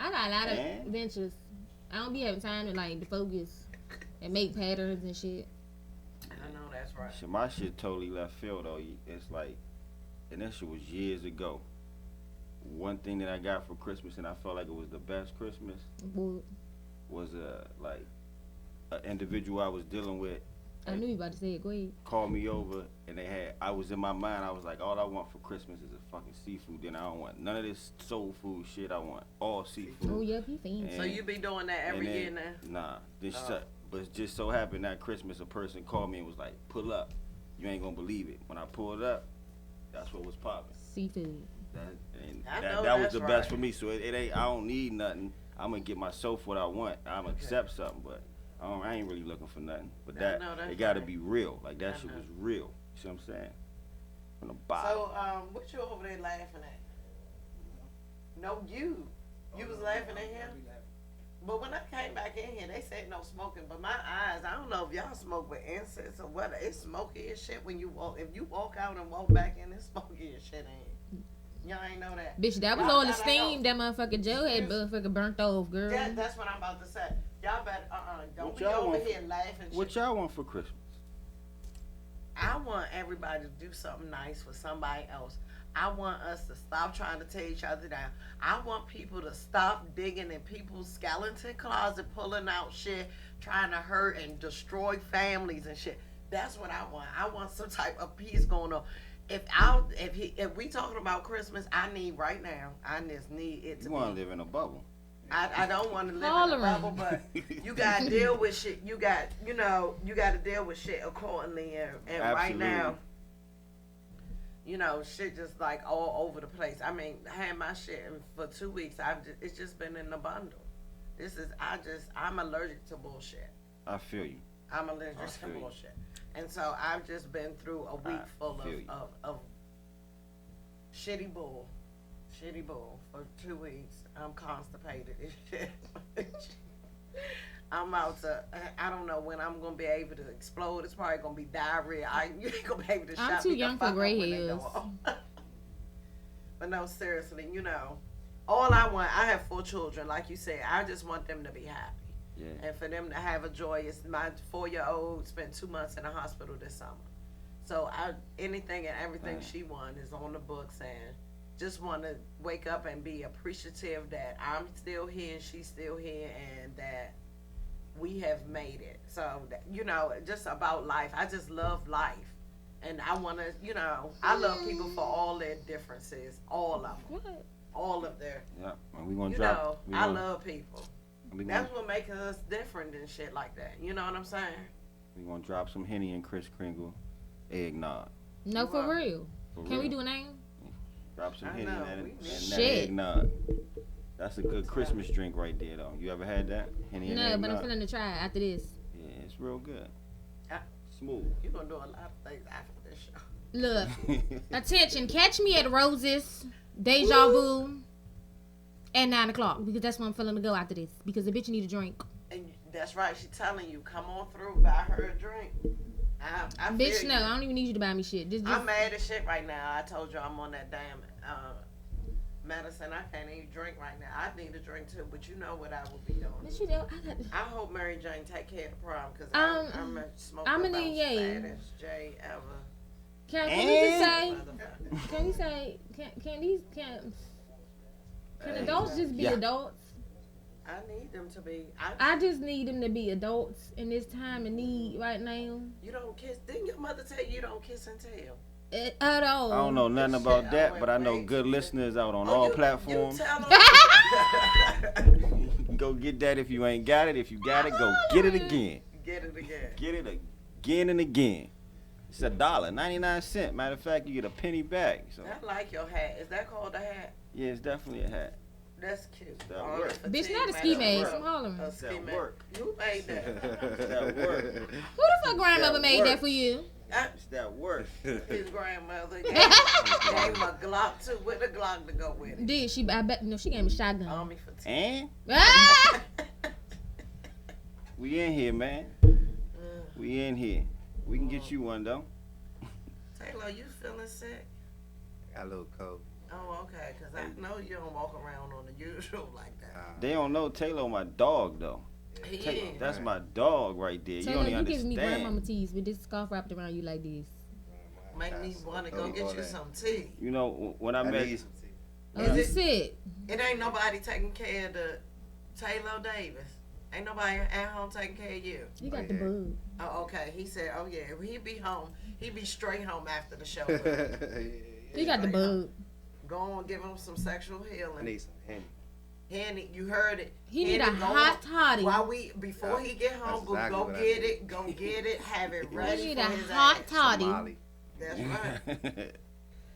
got a lot of Man. adventures. I don't be having time to focus and make patterns and shit. I know that's right. Shit, my shit totally left field though. It's like and that shit was years ago. One thing that I got for Christmas, and I felt like it was the best Christmas, Well, was like an individual I was dealing with I knew you about to say it. Go ahead. called me over, and I was in my mind, I was like, all I want for Christmas is a fucking seafood dinner. I don't want none of this soul food shit. I want all seafood. Oh, yep, he fancy. So you be doing that every And year then- now? Nah, Oh. but it just so happened that Christmas a person called me and was like, pull up. You ain't gonna believe it. When I pulled up, that's what was popping. Seafood. That was the best for me. So it ain't. I don't need nothing. I'm gonna get myself what I want. I'm gonna accept something, but I ain't really looking for nothing. But I know that's it gotta right. be real. Like that I shit know. was real. You see what I'm saying? From the bottom. So, what you over there laughing at? No, you. You was laughing at him? But when I came back in here, they said no smoking. But my eyes, I don't know if y'all smoke with incense or what. It's smoky as shit when you walk. If you walk out and walk back in, it's smoky as shit in. Y'all ain't know that. Bitch, that was Y'all all the gotta steam know. that motherfucker Joe had motherfucker burnt off, girl. That's what I'm about to say. Y'all better, don't What be y'all over want here laughing. What shit. y'all want for Christmas? I want everybody to do something nice for somebody else. I want us to stop trying to tear each other down. I want people to stop digging in people's skeleton closet, pulling out shit, trying to hurt and destroy families and shit. That's what I want. I want some type of peace going on. If we talking about Christmas, I need right now. I just need it to You want be. to live in a bubble. I don't want to live in a Hollering. bubble, but you gotta deal with shit. You got to deal with shit accordingly. And right now, shit just like all over the place. I mean, I had my shit for 2 weeks. It's just been in the bundle. I'm allergic to bullshit. I feel you. I'm allergic I to feel you. bullshit. And so I've just been through a week full feel you. of shitty bull for 2 weeks. I'm constipated and shit. I'm about to, I don't know when I'm going to be able to explode. It's probably going to be diarrhea. You ain't going to be able to I'm shut too me the young for fuck up gray when they go hairs. off. But no, seriously, all I want, I have 4 children. Like you said, I just want them to be happy. Yeah. And for them to have a joyous, my 4-year-old spent 2 months in the hospital this summer. So anything and everything Man. she won is on the books, and just want to wake up and be appreciative that I'm still here and she's still here, and that we have made it. So, just about life. I just love life. And I want to, I love people for all their differences, all of them, What? all of their, Yeah. And we gonna drop. I love people. We gonna, That's what makes us different and shit like that. You know what I'm saying? we gonna drop some Henny and Kris Kringle eggnog. No, for What? real. For Can real. we do a name? Drop some I Henny know, and we that need- and that Shit. eggnog. That's a good Christmas drink right there, though. You ever had that? Henny and No, eggnog? but I'm finna try it after this. Yeah, it's real good. Ah. Smooth. You're going to do a lot of things after this show. Look, attention, catch me at Rose's Deja Vu at 9 o'clock, because that's when I'm feeling to go after this, because the bitch need a drink. And that's right. She's telling you, come on through, buy her a drink. I Bitch, feel no, you. I don't even need you to buy me shit. Just I'm mad as shit right now. I told you I'm on that damn medicine. I can't even drink right now. I need a drink too, but you know what I will be doing. But you know, I got. I hope Mary Jane take care of the problem, because I'm a smoker I'ma about need yay. fattest J ever. Can we just say? Motherfucker. Can we say? Can adults just be Yeah. adults? I need them to be. I just need them to be adults in this time of need right now. You don't kiss. Didn't your mother tell you don't kiss and tell? At all. I don't know nothing Shit, about I that, went but I know way good too listeners out on Oh, all you platforms. tell them. Go get that if you ain't got it. If you got it, go get it again. Get it again. Get it again and again. It's $1.99. Matter of fact, you get a penny back. So I like your hat. Is that called a hat? yeah, it's definitely a hat. That's cute. That All work. the Bitch, fatigue not a ski mask. mask. work. I'm hollering. A That ski mask. work. Who made that? That work. Who the fuck grandmother That made work. that for you? It's that work. His grandmother gave him a Glock too, with a Glock to go with it. Did she? I bet no. She gave me a shotgun. Army fatigue. And Ah! we in here, man. We in here. We can get you one though. Taylor, you feeling sick? Got a little cold. Oh, okay, because I know you don't walk around on the usual like that. They don't know Taylor my dog though. He Taylor, is. that's my dog right there. You Taylor, don't you even giving me understand. grandmama teeth with this scarf wrapped around you like this. Make me want to go Don't get go you there. some tea. You know, when I I met, need some tea. Oh, Is you it- sick. It ain't nobody taking care of the Taylor Davis. Ain't nobody at home taking care of you. You got Oh, the yeah. bug. Oh, okay. He said, oh, yeah. He be home. He be straight home after the show. You got the bug. Go on, give him some sexual I healing. need some Henny. Henny, you heard it. He need a Henny, go hot on. toddy. Before he get home, That's exactly go what I get need. it. Go get it. Have it He ready need for a his hot ass. toddy. Somali. That's right.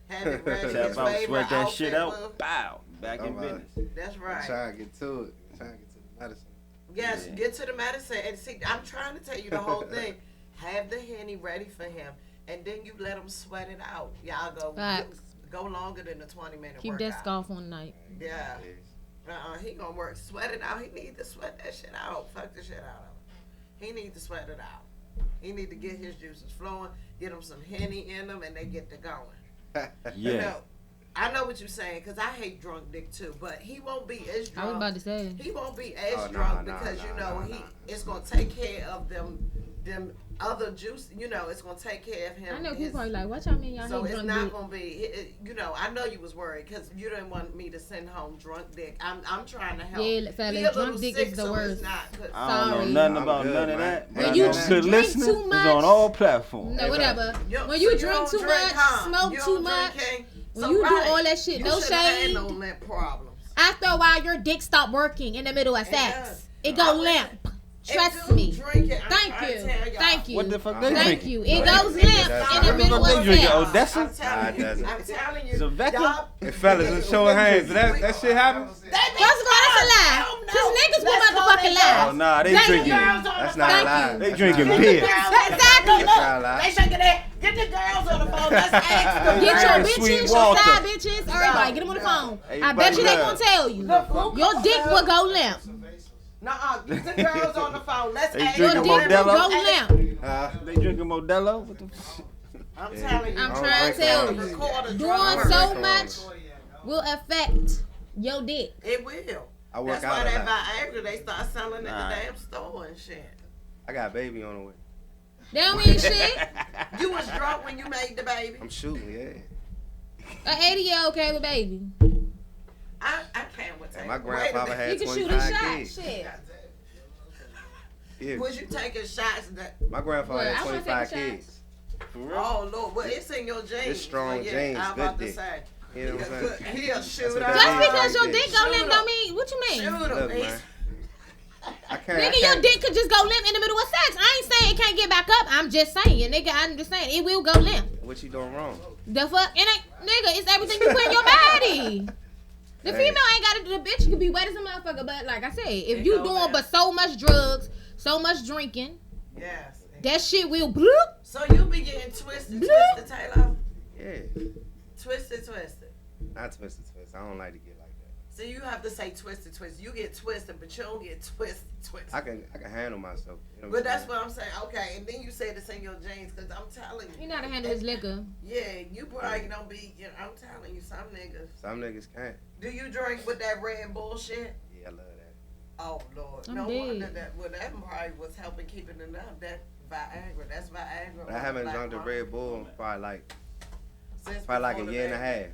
Have it ready. tap His out, favorite sweat that shit outfit, out, bow, back in I'm business. That's I'm right. trying to get to it. I'm trying to get to the medicine. Yes, Yeah. get to the medicine and see. I'm trying to tell you the whole thing. Have the Henny ready for him, and then you let him sweat it out. Y'all Facts. go longer than the 20-minute Keep workout. that scarf on night. Yeah. Yes. He gonna work. Sweat it out. He need to sweat that shit out. Fuck the shit out of him. He need to sweat it out. He need to get his juices flowing. Get him some Henny in them, and they get to going. You Yeah. know, I know what you're saying, because I hate drunk dick too, but he won't be as I was drunk. about to say. He won't be as Oh, drunk nah, because nah, you know nah. it's gonna take care of them other juice. You know, it's gonna take care of him. I know his- people probably like, what y'all mean y'all so hate it's drunk not dick? gonna be. You know, I know you was worried because you didn't want me to send home drunk dick. I'm trying to help. Yeah, fellas, He a drunk little dick sick, is the so worst. It's not good. I don't Sorry. know nothing I'm about good, none of man. that. When but you I know drink good listening too is much- on all platforms. No, whatever. Yo, When you so drink don't too drink, much, huh? smoke You too don't much, drink, when you do all that shit, you no should've had shade. no lip problems. After a while, your dick stop working in the middle of It sex. does. It go limp. Trust And do me. drink it. I'm Thank trying to you. tell y'all. Thank you. What the fuck they Thank drinking? you. It What goes the limp fuck in the they middle drinking? of They drinking sex. Odessa? I'm telling you. doesn't. I'm telling you. Zaveka? y'all- Hey, fellas, let's show of hands. That shit happens? First of all, that's a lie. Cause niggas be motherfucking Oh, lie. nah, they Thank drinking. you. That's not Thank live. you. They That's drinking not beer. live. Exactly. That's not live. They shaking that. Get the girls on the phone. Let's ask them. Get your Hey, bitches, Sweet your Walter. side bitches, everybody, get them on the phone. Hey, I bet you they buddy, gonna tell you. Your dick will go limp. Nuh-uh. Get the girls on the phone. Let's They ask Your drinking them. dick will Modelo? go limp. They drinking Modelo? What the I'm telling you. I'm I don't trying to drink tell Corona. you. Record a Doing drunk so person. much will affect your dick. It will. I work That's why out a that lot. Viagra they start selling at Nah. the damn store and shit. I got a baby on the way. They don't mean shit. You was drunk when you made the baby. I'm shooting, yeah. An 80-year-old carry a baby. I can't with And that. my Wait a grandfather minute. had You can shoot a 25 shot. kids. Shit. Yeah. Was you taking shots that? My grandfather Well, had I wanna 25 take a shot. kids. Oh Lord, well it's in your genes. It's strong But genes, I'm good about to dick. say. You know what I'm saying? He a shooter. what that Just means because your right dick there. go limp Shoot don't up. mean what you mean. Shooter. Look, man. I can't. Nigga, your dick could just go limp in the middle of sex. I ain't saying it can't get back up. I'm just saying, nigga. I'm just saying it will go limp. What you doing wrong? The fuck? It ain't, nigga. It's everything you put in your body. The Hey. female ain't got to do the bitch. Could be wet as a motherfucker, but like I said, if It you go doing limp. but so much drugs, so much drinking, Yes. that shit will bloop. So you be getting twisted, Bloop. Taylor. Yeah. Twisted. Not twisted. I don't like to get like that. So you have to say twisted. You get twisted, but you don't get twisted. I can handle myself. You know But that's I'm what I'm saying. Okay, and then you said it's in your genes, because I'm telling you. You know how to handle his liquor. Yeah, you probably don't be. You know, I'm telling you, some niggas. saying? Some niggas can't. Do you drink with that red bullshit? Yeah, I love that. Oh Lord, I'm no dead. wonder that. Well, that probably was helping keeping it up. That Viagra. That's Viagra. But I haven't drunk the Red Bull in probably like Since a before the year and a baby. half.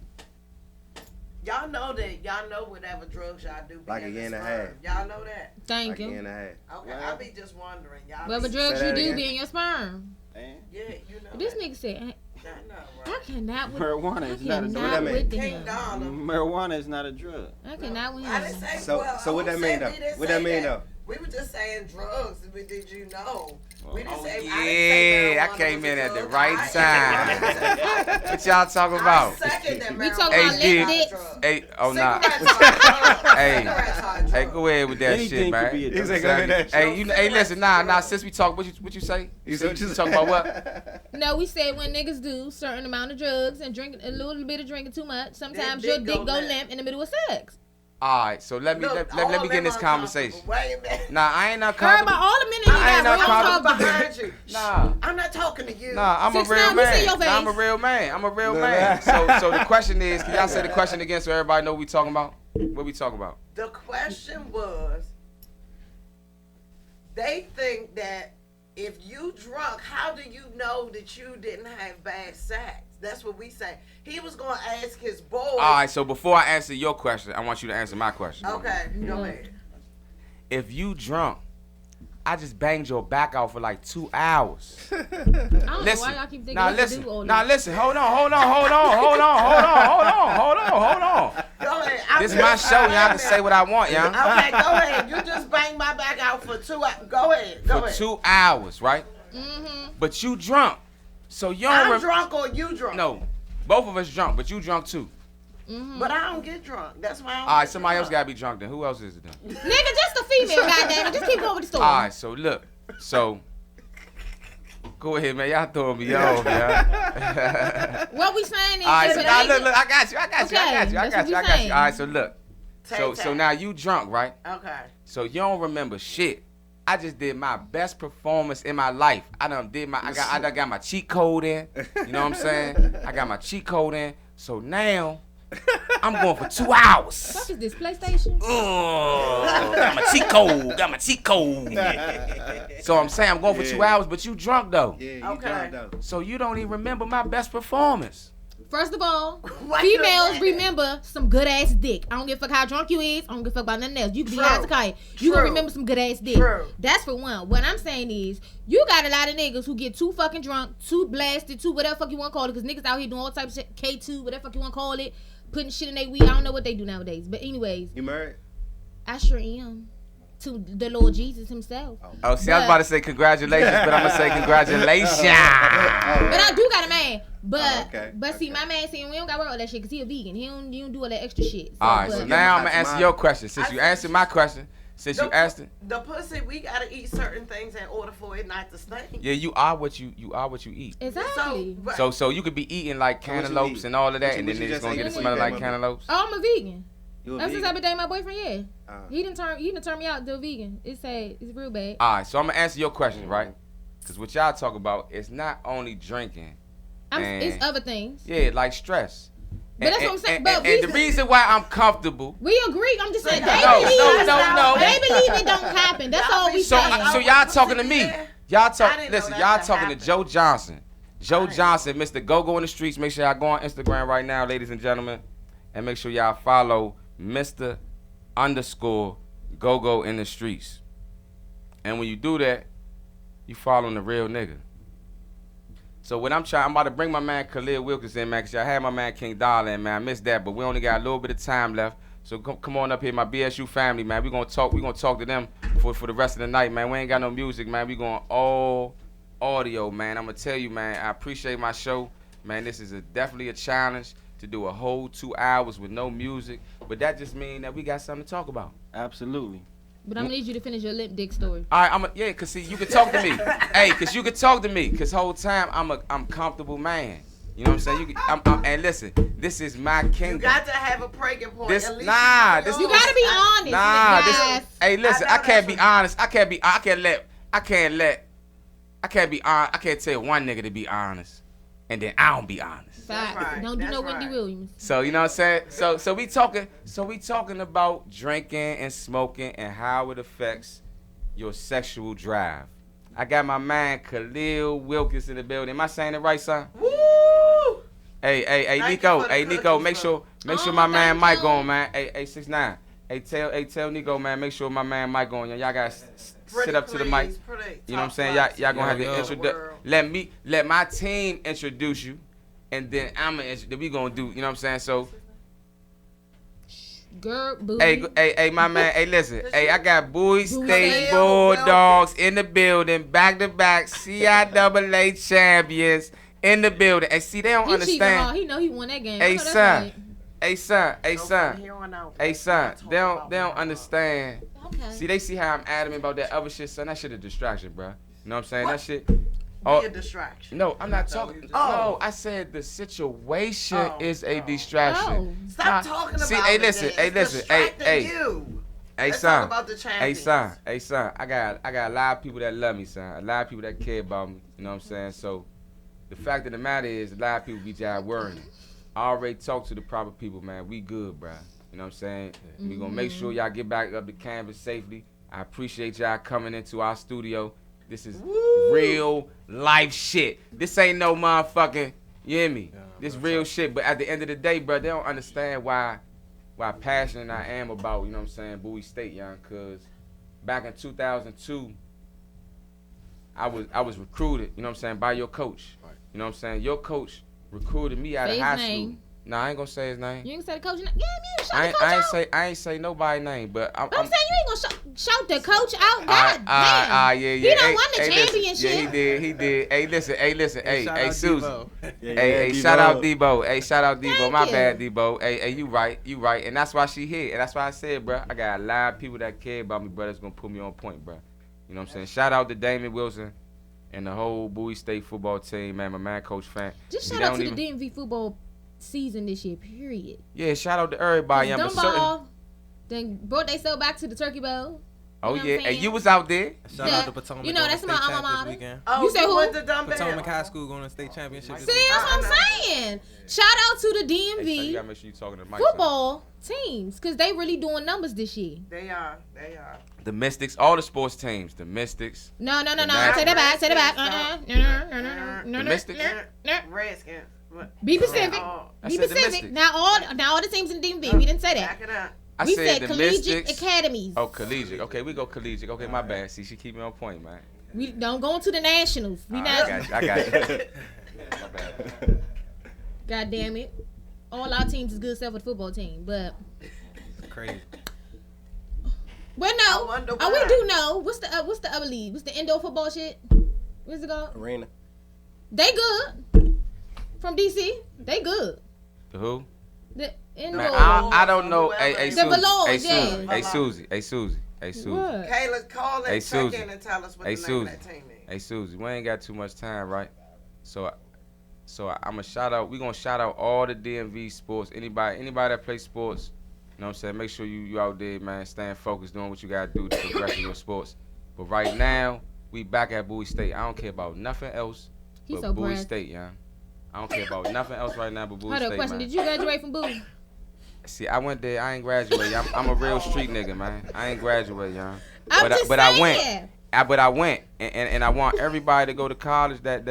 Y'all know that. Y'all know whatever drugs y'all do. be Like a in the year and a sperm. half. Y'all know that. Thank Like a year you. and a half. Okay, I be just wondering. Y'all. Whatever be, drugs Say you that do again. be in your sperm. Man, yeah, you know. This that. nigga said, I know, I right? cannot with marijuana I is not a cannot drug. that mean? with King him. Dolla. Marijuana is not a drug. I cannot with I didn't him. say. So well, so what who that mean said though? we didn't What say that mean though? We were just saying drugs. But did you know? We didn't Oh, say. yeah, I came in at the right time. What y'all talking about? We talking about Hey, lit dicks. Hey, oh nah. Hey, hey, go ahead with that Anything shit, could man. be a He drug. said, "Go ahead, that Hey, shit." you, hey, listen, nah. Since we talk, what you say? You said You talking about what? No, we said when niggas do certain amount of drugs and drink a little bit of drinking too much, sometimes your dick dick go go limp. limp in the middle of sex. All right, so let me get in this conversation. Wait a minute. Nah, I ain't not Heard about comfortable. all the men I ain't that not got comfortable. behind you. Nah. I'm not talking to you. Nah, I'm a 6ix9ine, real we see man. your Nah, I'm a face. real man. I'm a real Look. man. So the question is, can y'all say the question again so everybody know what we talking about? What we talking about? The question was, they think that if you drunk, how do you know that you didn't have bad sex? That's what we say. He was gonna ask his boy. All right, so before I answer your question, I want you to answer my question. Okay, go ahead. If you drunk, I just banged your back out for like 2 hours. I don't know Listen, why y'all keep thinking now they can listen, do all now this. listen. Hold on. Go ahead. This is my show. Y'all can say what I want, y'all. Okay, go ahead. You just banged my back out for 2 hours. Go ahead. Go For ahead. 2 hours, right? Mm-hmm. But you drunk, so you don't. I'm drunk or you drunk? No, both of us drunk, but you drunk too. Mm-hmm. But I don't get drunk. That's why I don't All right, get somebody else drunk. gotta be drunk then. Who else is it then? Nigga, just a female, goddamn. Just keep going with the story. All right, so look, go ahead, man. Y'all throwing me off, man. What we saying is, All right, if so it now ain't- look, I got you. that's what we All saying. right, so look, so Tay-tay. now you drunk, right? Okay. So you don't remember shit. I just did my best performance in my life. I done got my cheat code in. You know what I'm saying? I got my cheat code in. So now I'm going for 2 hours. What is this, PlayStation? Oh, got my cheat code. So I'm saying I'm going for 2 hours, but you drunk though. Yeah, you Okay. drunk though. So you don't even remember my best performance. First of all, Wait a females minute. remember some good ass dick. I don't give a fuck how drunk you is. I don't give a fuck about nothing else. You can be True. high as a kite. You gonna True. remember some good ass dick. True. That's for one. What I'm saying is, you got a lot of niggas who get too fucking drunk, too blasted, too whatever fuck you want to call it. Because niggas out here doing all types of shit, K2, whatever fuck you want to call it, putting shit in their weed. I don't know what they do nowadays. But anyways, You married? I sure am. To the Lord Jesus himself. Oh, see, I was about to say congratulations, but I'm gonna say congratulations. But I do got a man. But Oh, okay, but see, okay. my man saying we don't got to worry about that shit because he a vegan. He don't do all that extra shit. So, All right, so but- now I'm gonna That's answer mine. your question. Since you answered my question, since you asked it, The pussy, we gotta eat certain things in order for it not to stink. yeah, you are what you eat. Exactly. So you could be eating like So what you cantaloupes eat? and all of that, What you- and what then you it's just gonna ate get it before smelling you like came up with- cantaloupes. Oh, I'm a vegan. You a Ever since vegan? I've been dating my boyfriend, yeah. Uh, He didn't turn me out to a vegan. It's real bad. All right, so I'm gonna answer your question, right? Because what y'all talk about is not only drinking. And- It's other things. Yeah, like stress. But that's what I'm saying, but And the reason why I'm comfortable. We agree. I'm just saying they No, believe. no. They believe it don't happen. That's Y'all all we be So, saying. so y'all talking to me. Y'all I talk. didn't know Listen, that y'all could talking to happen. Joe Johnson. Joe didn't Johnson, Mr. Go-Go in the streets. Make sure y'all go on Instagram right now, ladies and gentlemen, and make sure y'all follow Mr. _ Go-Go in the streets. And when you do that, you following the real nigga. So what I'm about to bring my man Calil Wilkins in, man, because I had my man King Dolla in, man. I missed that, but we only got a little bit of time left. So come on up here, my BSU family, man. We gonna talk to them for the rest of the night, man. We ain't got no music, man. We going all audio, man. I'm gonna tell you, man, I appreciate my show. Man, this is definitely a challenge to do a whole 2 hours with no music. But that just means that we got something to talk about. Absolutely. But I'm gonna need you to finish your lip dick story. All right, cause see, you can talk to me. Hey, cause you can talk to me, cause whole time I'm comfortable man. You know what I'm saying? And listen, this is my kingdom. You got to have a breaking point. This- At least nah, you this- You gotta be honest. Nah, guys. hey, listen, I I know can't be that's honest. I can't tell one nigga to be honest, and then I don't be honest. Facts. right. Don't do That's no Wendy right. Williams. So you know what I'm saying? So we talking about drinking and smoking and how it affects your sexual drive. I got my man Calil Wilkins in the building. Am I saying it right, son? Woo! Hey, Thank Nico. you for the Hey, Nico. cookies, Make sure Oh, my man thank Mike you. on, man. Hey, 6ix9ine. Tell Nico, man. Make sure my man Mike on. Y'all gotta sit up to the mic. You know what I'm saying? Y'all gonna have to introduce. Let my team introduce you, and then we gonna do. You know what I'm saying? So, Girl, booty. hey, my man. Hey, listen. Hey, I got Bowie Boo State State. Bulldogs in the building, back to back CIAA champions in the building. And see, they don't He cheating understand. hard. He know he won that game. Hey, I know that's son. right. Hey son, hey son, they don't understand. understand. Okay. See, they see how I'm adamant about that other shit, son. That shit a distraction, bro. You know what I'm saying? What? That shit. Be Oh a distraction. no, I'm not talking. Oh. No, I said the situation Oh, is a oh. distraction. Oh. Stop Nah, talking see, about hey, it, listen, then. hey, It's listen, distracting hey, you. Hey Let's son, talk about the hey champions. son. I got a lot of people that love me, son. A lot of people that care about me. You know what I'm saying? So the fact of the matter is, a lot of people be just worrying. I already talked to the proper people, man. We good, bruh. You know what I'm saying? We gonna make sure y'all get back up to canvas safely. I appreciate y'all coming into our studio. This is Woo. real life shit. This ain't no motherfucking, you hear me? Yeah, This bro, real so- shit. But at the end of the day, bro, they don't understand why passionate I am about, you know what I'm saying, Bowie State, young. Cause back in 2002, I was recruited, you know what I'm saying, by your coach. Right. You know what I'm saying? Your coach recruited me out Say of his high name. school. Nah, I ain't gonna say his name. You ain't say the coach. Yeah, you shout I the ain't, coach I ain't out. say I ain't say nobody's name, but I'm But I'm saying you ain't gonna shout the coach out. God damn. yeah. He done Hey, won the hey, listen. championship. Yeah, he did. Hey, listen. shout Hey, out Susie. Debo. Hey, shout out Debo. Hey, shout out Debo. Thank My you. bad, Debo. Hey, you right. And that's why she here. And that's why I said, bro, I got a lot of people that care about me, bro, that's gonna put me on point, bro. You know what I'm saying? Shout out to Damon Wilson and the whole Bowie State football team, man. My man, Coach Fant. Just They shout out don't to the even- DMV football season this year, period. Yeah, shout out to everybody. Yeah, but certain. Dumball then brought themselves back to the Turkey Bowl. Oh You know what yeah, I'm and saying? you was out there. Shout Yeah. out to Potomac. You know, going that's to my state alma champ this mater. weekend. Oh, You said who? went to Dumbbell. Potomac High School going to state championship this See, weekend. that's what I'm saying. Shout out to the Hey, son, you DMV gotta make sure you talking to the mic. football teams, because they really doing numbers this year. They are. The Mystics, all the sports teams, the Mystics. No. The Take that back. Take that back. The No. Mystics. Redskins. Be specific. I Be said the specific. Mystics. Now all the teams in DMV. We didn't say that. Back it up. I We said said the collegiate Mystics. academies. Oh, collegiate. Okay, we go collegiate. Okay, my bad. See, she keep me on point, man. We don't go into the nationals. We All not. right, I got you. My bad. God damn it. All our teams is good except for the football team, but Crazy. well, I no. wonder Oh, we why. do know. What's the other league? What's the indoor football shit? What's it called? Arena. They good. From DC. They good. The who? The indoor. Man, I don't know. Hey, The Susie. Velours, Hey, yeah. Susie. Hey, Susie. Hey, Susie. Hey, Susie. What? Kayla, call Hey, and check Susie. in and tell us what Hey, the name of Susie. that team is. Hey, Susie. We ain't got too much time, right? So I'm gonna shout out. We gonna shout out all the DMV sports. Anybody that plays sports. You know what I'm saying? Make sure you out there, man. Staying focused, doing what you gotta do to progress in your sports. But right now, we back at Bowie State. I don't care about nothing else He's but so Bowie brash. State, young. I don't care about nothing else right now but Bowie Hold on, State, question. man. Did you graduate from Boo? See, I went there. I ain't graduated. I'm a real street nigga, man. I ain't graduated, young. I'm just But saying. I went. I went, and I want everybody to go to college that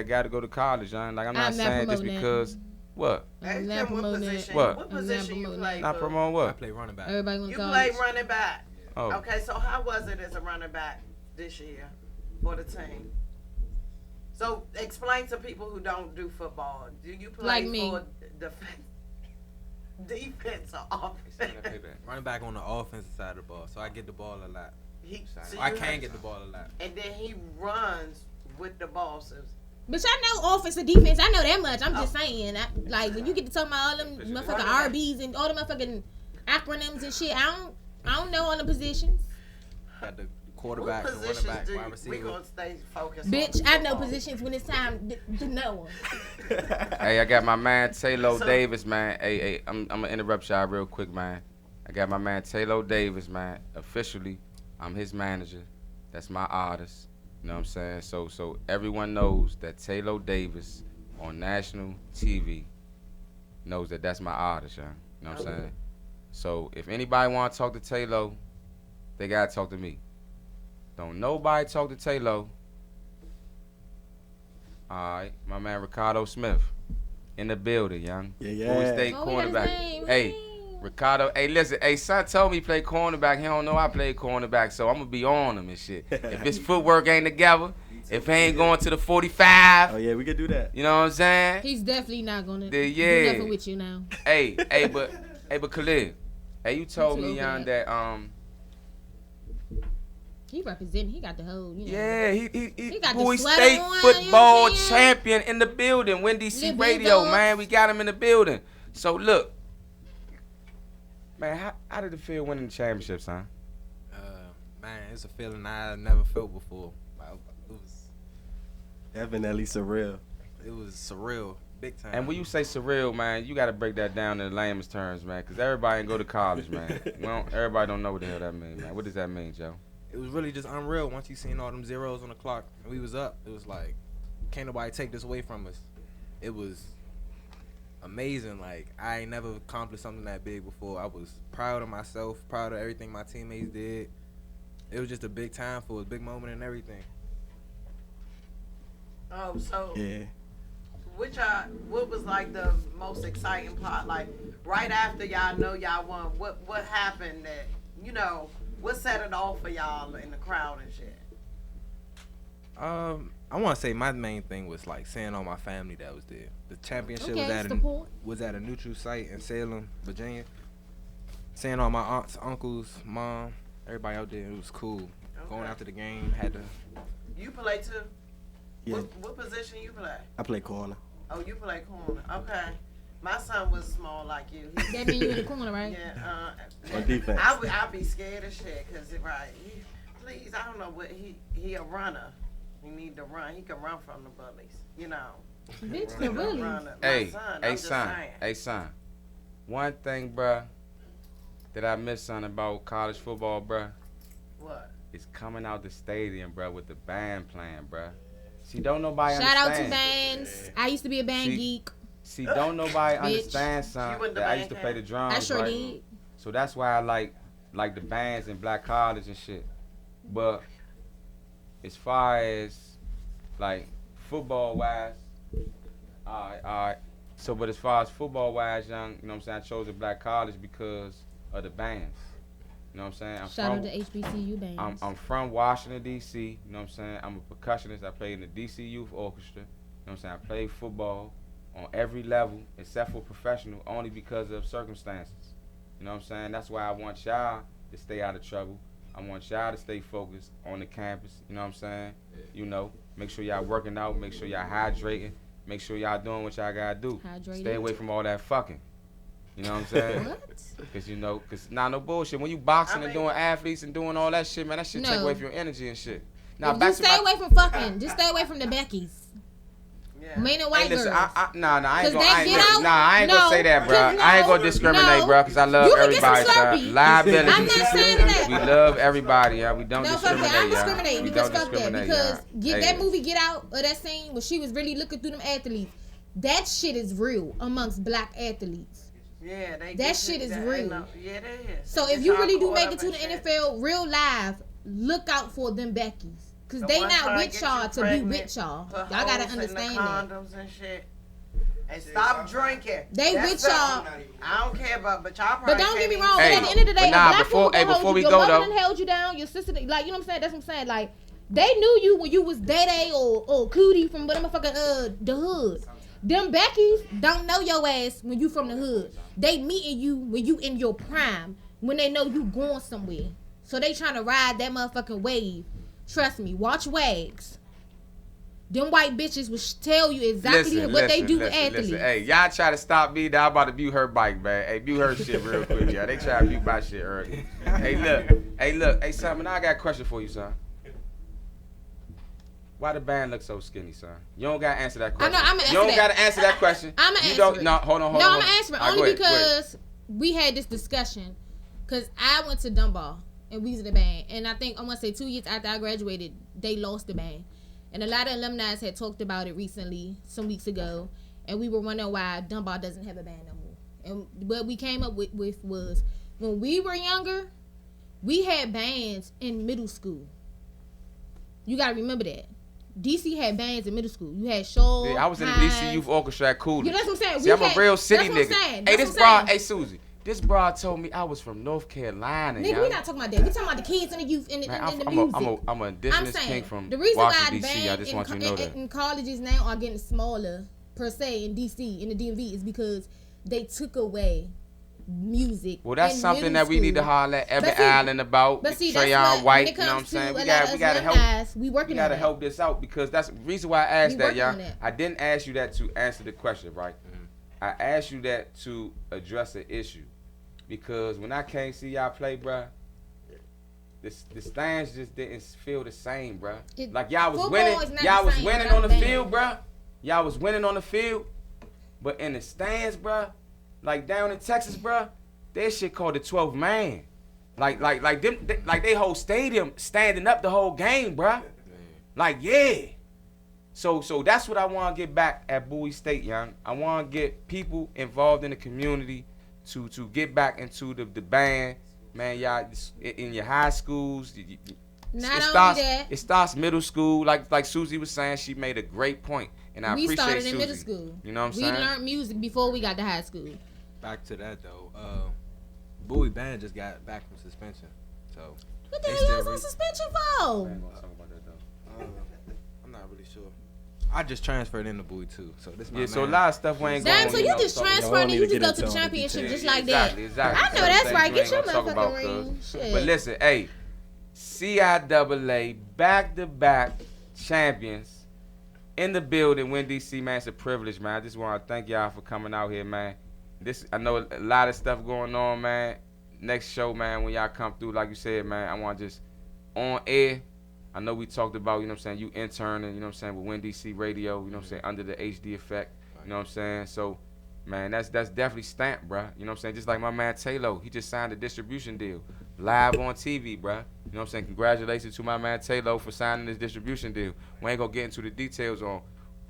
got to go to college, young. Like I'm not I'm not saying just promoting that. because what? I'm Ask not him what promoting it. position. What? What I'm not position you promoting play? Not Boo? promoting I what? play running back. Everybody went You to play college. running back. Oh, Okay, so how was it as a running back this year for the team? So explain to people who don't do football. Do you play Like me. for defense or offense? Running back on the offensive side of the ball, so I get the ball a lot. So I you can have- get the ball a lot. And then he runs with the ball. So But I know offense and defense. I know that much. I'm just saying. Like when you get to talk about all them motherfucking RBs and all the motherfucking acronyms and shit, I don't know all the positions. Got the what quarterback, the running positions back, do wide we receiver. gonna stay focused Bitch, on I know football? positions when it's time to know them. hey, I got my man Taylor So- Davis, man. Hey, I'm gonna interrupt y'all real quick, man. I got my man Taylor Davis, man. Officially, I'm his manager. That's my artist. You know what I'm saying? So everyone knows that Taylor Davis on national TV knows that that's my artist, y'all. You know what I'm saying? So if anybody want to talk to Taylor, they gotta talk to me. Don't nobody talk to Taylor. Alright, my man Ricardo Smith in the building, young. Yeah. Bowie State Oh, we got his cornerback. name. Hey, Ricardo. Hey, listen. Hey, son told me he play cornerback. He don't know I play cornerback, so I'm gonna be on him and shit. If his footwork ain't together, if he ain't going to the 45, Oh yeah, we could do that. you know what I'm saying? He's definitely not gonna Yeah. do nothing with you now. Hey, but Calil. Hey, you told too me, old for young, that. that He representing. He got the whole. You know. yeah, he got the Bowie sweater State on, you know what football I'm saying? champion in the building. Wendy C Little Radio, Bulldogs. man. We got him in the building. So look, man, how did it feel winning the championship, son? Man, it's a feeling I never felt before. Definitely surreal. It was surreal, big time. And when you say surreal, man, you got to break that down in layman's terms, man, because everybody ain't go to college, man. Everybody don't know what the hell that means, man. What does that mean, Joe? It was really just unreal once you seen all them zeros on the clock and we was up. It was like, can't nobody take this away from us. It was amazing. Like, I ain't never accomplished something that big before. I was proud of myself, proud of everything my teammates did. It was just a big time for us, big moment and everything. Oh, so Yeah. what was like the most exciting part? Like right after y'all know y'all won, what happened that what set it off for y'all in the crowd and shit? I want to say my main thing was like seeing all my family that was there. The championship was at a neutral site in Salem, Virginia. Seeing all my aunts, uncles, mom, everybody out there, it was cool. Going after the game, had to. You play too? Yeah. What position you play? I play corner. Oh, you play corner. Okay. My son was small like you. That mean you in the corner, right? Yeah. On defense. I'd be scared of shit because please, I don't know what he a runner. He need to run. He can run from the bullies. Bitch, He the can bullies. run. My Hey, son, I'm hey, just son. saying. Hey, son. One thing, bruh, that I miss, son, about college football, bruh, What? is coming out the stadium, bruh, with the band playing, bruh. See, don't nobody Shout out understand. to bands. I used to be a band geek. See, don't nobody Bitch. understand, You son, went to that I band used to camp? play the drums, I sure right? did. So that's why I like the bands in Black College and shit. But as far as like football wise, alright. So but as far as football wise, young, you know what I'm saying, I chose a Black College because of the bands. You know what I'm saying? Shout out to HBCU bands. I'm from Washington, D.C. You know what I'm saying? I'm a percussionist. I played in the D.C. Youth Orchestra. You know what I'm saying? I played football on every level except for professional only because of circumstances. You know what I'm saying? That's why I want y'all to stay out of trouble. I want y'all to stay focused on the campus. You know what I'm saying? Make sure y'all working out. Make sure y'all hydrating. Make sure y'all doing what y'all gotta do. Hydrated. Stay away from all that fucking. You know what I'm saying? What? Cause no bullshit. When you boxing I and mean- doing athletes and doing all that shit, man, that shit take No. away from your energy and shit. Now Just stay away from fucking. Just stay away from the Beckys. Yeah. Mainly white Hey, listen, girls. I ain't gonna, I 'Cause ain't, they listen, get out- I ain't no, gonna say that, bro. 'cause I ain't gonna no, discriminate, no. bro, cause I love You can get some everybody, sir. Slurpee. Liability. I'm not saying that. We love everybody, yeah. We don't No, fuck discriminate, that. I y'all. discriminate We because don't fuck that. discriminate, Because y'all. that movie Get Out of that scene where she was really looking through them athletes. That shit is real amongst black athletes. Yeah, they That get shit you- is that real. ain't no- yeah, it is. So They if get you y'all really do caught make up it to in the shit. NFL real live, look out for them Beckys. Cause The they one not trying with get y'all you to be pregnant, with y'all. put Y'all gotta holes in the understand that. condoms and shit. And stop drinking. They That's with something y'all. I don't care about, but y'all But probably don't get me can't wrong. even Hey, but at the end of the day, but nah, a black before- woman hey, gonna before hold we you. Your go, mother though. done held you down. Your sister, like, you know what I'm saying? That's what I'm saying. Like, they knew you when you was Day or Cootie from the motherfucking the hood. Them Beckys don't know your ass when you from the hood. They meeting you when you in your prime, when they know you going somewhere. So they trying to ride that motherfucking wave. Trust me, watch Wags. Them white bitches will tell you exactly what they do with athletes. Listen. Hey, y'all try to stop me. Now I'm about to view her bike, man. Hey, view her shit real quick, y'all. They try to view my shit early. Hey, look. Hey, son, now I got a question for you, son. Why the band look so skinny, son? You don't gotta answer that question. I know, I'ma answer You don't that. gotta answer that question. I'ma You answer don't, it. No, hold on. No, I'm gonna answer it All right, only go ahead. because we had this discussion. Cause I went to Dunbar and we was in the band, and I think I want to say 2 years after I graduated, they lost the band, and a lot of alumni had talked about it recently, some weeks ago, and we were wondering why Dunbar doesn't have a band no more. And what we came up with was when we were younger, we had bands in middle school. You gotta remember that. DC had bands in middle school. You had Shaw. Yeah, I was in the Hines. DC Youth Orchestra at Coolidge. Yeah, that's what I'm saying. See, We I'm had- a real city that's what I'm nigga. saying. Hey, That's this what I'm broad, saying. hey Susie, this broad told me I was from North Carolina. Nigga, y'all. we not talking about that. We talking about the kids and the youth and the, Man, and the I'm music. an indigenous king from the reason why Washington, the D.C. I band just want you to know that. in colleges now are getting smaller per se in DC in the DMV is because they took away music. Well, that's in something middle that we need to school. holler at Evan But see- Allen about. But see, that's Trayon what White, when it you know what I'm comes to saying? a We lot got of we gotta us help. we working We gotta on help this out because that's the reason why I asked We that, working y'all. on that. I didn't ask you that to answer the question, right? I asked you that to address an issue because when I came see y'all play, bruh, the stands just didn't feel the same, bruh. It- Like y'all was football winning, is not y'all the was same winning without on the band. field, bruh. Y'all was winning on the field, but in the stands, bruh, like down in Texas, bruh, that shit called the 12th man. Like they whole stadium standing up the whole game, bruh. Like, yeah. So that's what I want to get back at Bowie State, young. I want to get people involved in the community to get back into the band, man. Y'all in your high schools, It starts middle school. Like Susie was saying, she made a great point, and I we appreciate started Susie. in middle school. You know what I'm We saying? learned music before we got to high school. Back to that though. Bowie Band just got back from suspension, so What the They hell still y'all on re- suspension I for? ain't gonna talk about that though. I'm not really sure. I just transferred into Bowie too, so this my Yeah, man. so a lot of stuff we ain't Damn, going. so you just Y'all transferred don't and need you to just get go into to the all the championship details. just like exactly, that. Exactly. I know Some that's things right. we Get ain't your gonna talk about, motherfucking ring. cuz. Shit. But listen, hey, CIAA back-to-back champions in the building. Win DC, man. It's a privilege, man. I just want to thank y'all for coming out here, man. I know a lot of stuff going on, man. Next show, man, when y'all come through, like you said, man, I want to just on air. I know we talked about, you know what I'm saying, you interning, you know what I'm saying, with Win DC Radio, you know what I'm saying, under the HD effect, you know what I'm saying. So, man, that's definitely stamped, bruh. You know what I'm saying? Just like my man Taylor, he just signed a distribution deal, live on TV, bruh. You know what I'm saying? Congratulations to my man Taylor for signing this distribution deal. We ain't gonna get into the details on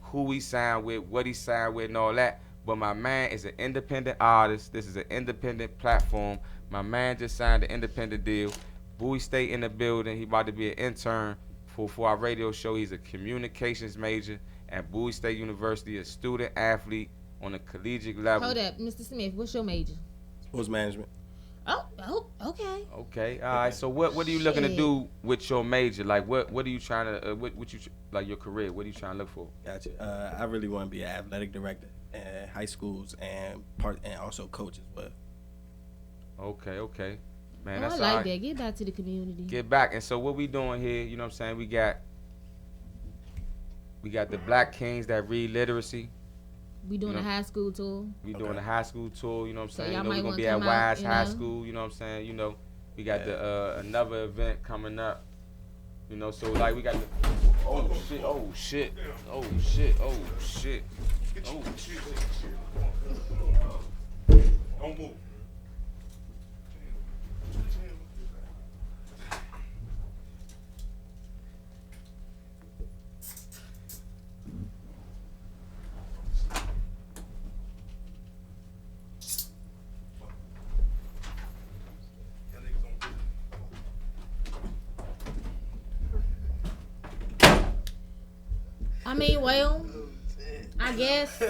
who he signed with, what he signed with, and all that. But my man is an independent artist. This is an independent platform. My man just signed an independent deal. Bowie State in the building. He about to be an intern for our radio show. He's a communications major at Bowie State University, a student athlete on a collegiate level. Hold up, Mr. Smith. What's your major? Sports management. Oh, okay. Okay, all right. So what are you looking to do with your major? Like what are you trying to what you like your career? What are you trying to look for? Gotcha. I really want to be an athletic director in high schools and also coach as well. Okay. Man, Oh, that's I all like right. that. Get back to the community. Get back. And so what we doing here, you know what I'm saying? We got the Black Kings that read literacy. We doing You a know- high school tour. We doing the high school tour, you know what I'm So saying? y'all You know, might we're gonna wanna be at come out, Wise you High know? School, you know what I'm saying? You know, we got the another event coming up. You know, so like we got the oh shit. Don't move. I mean, well, I guess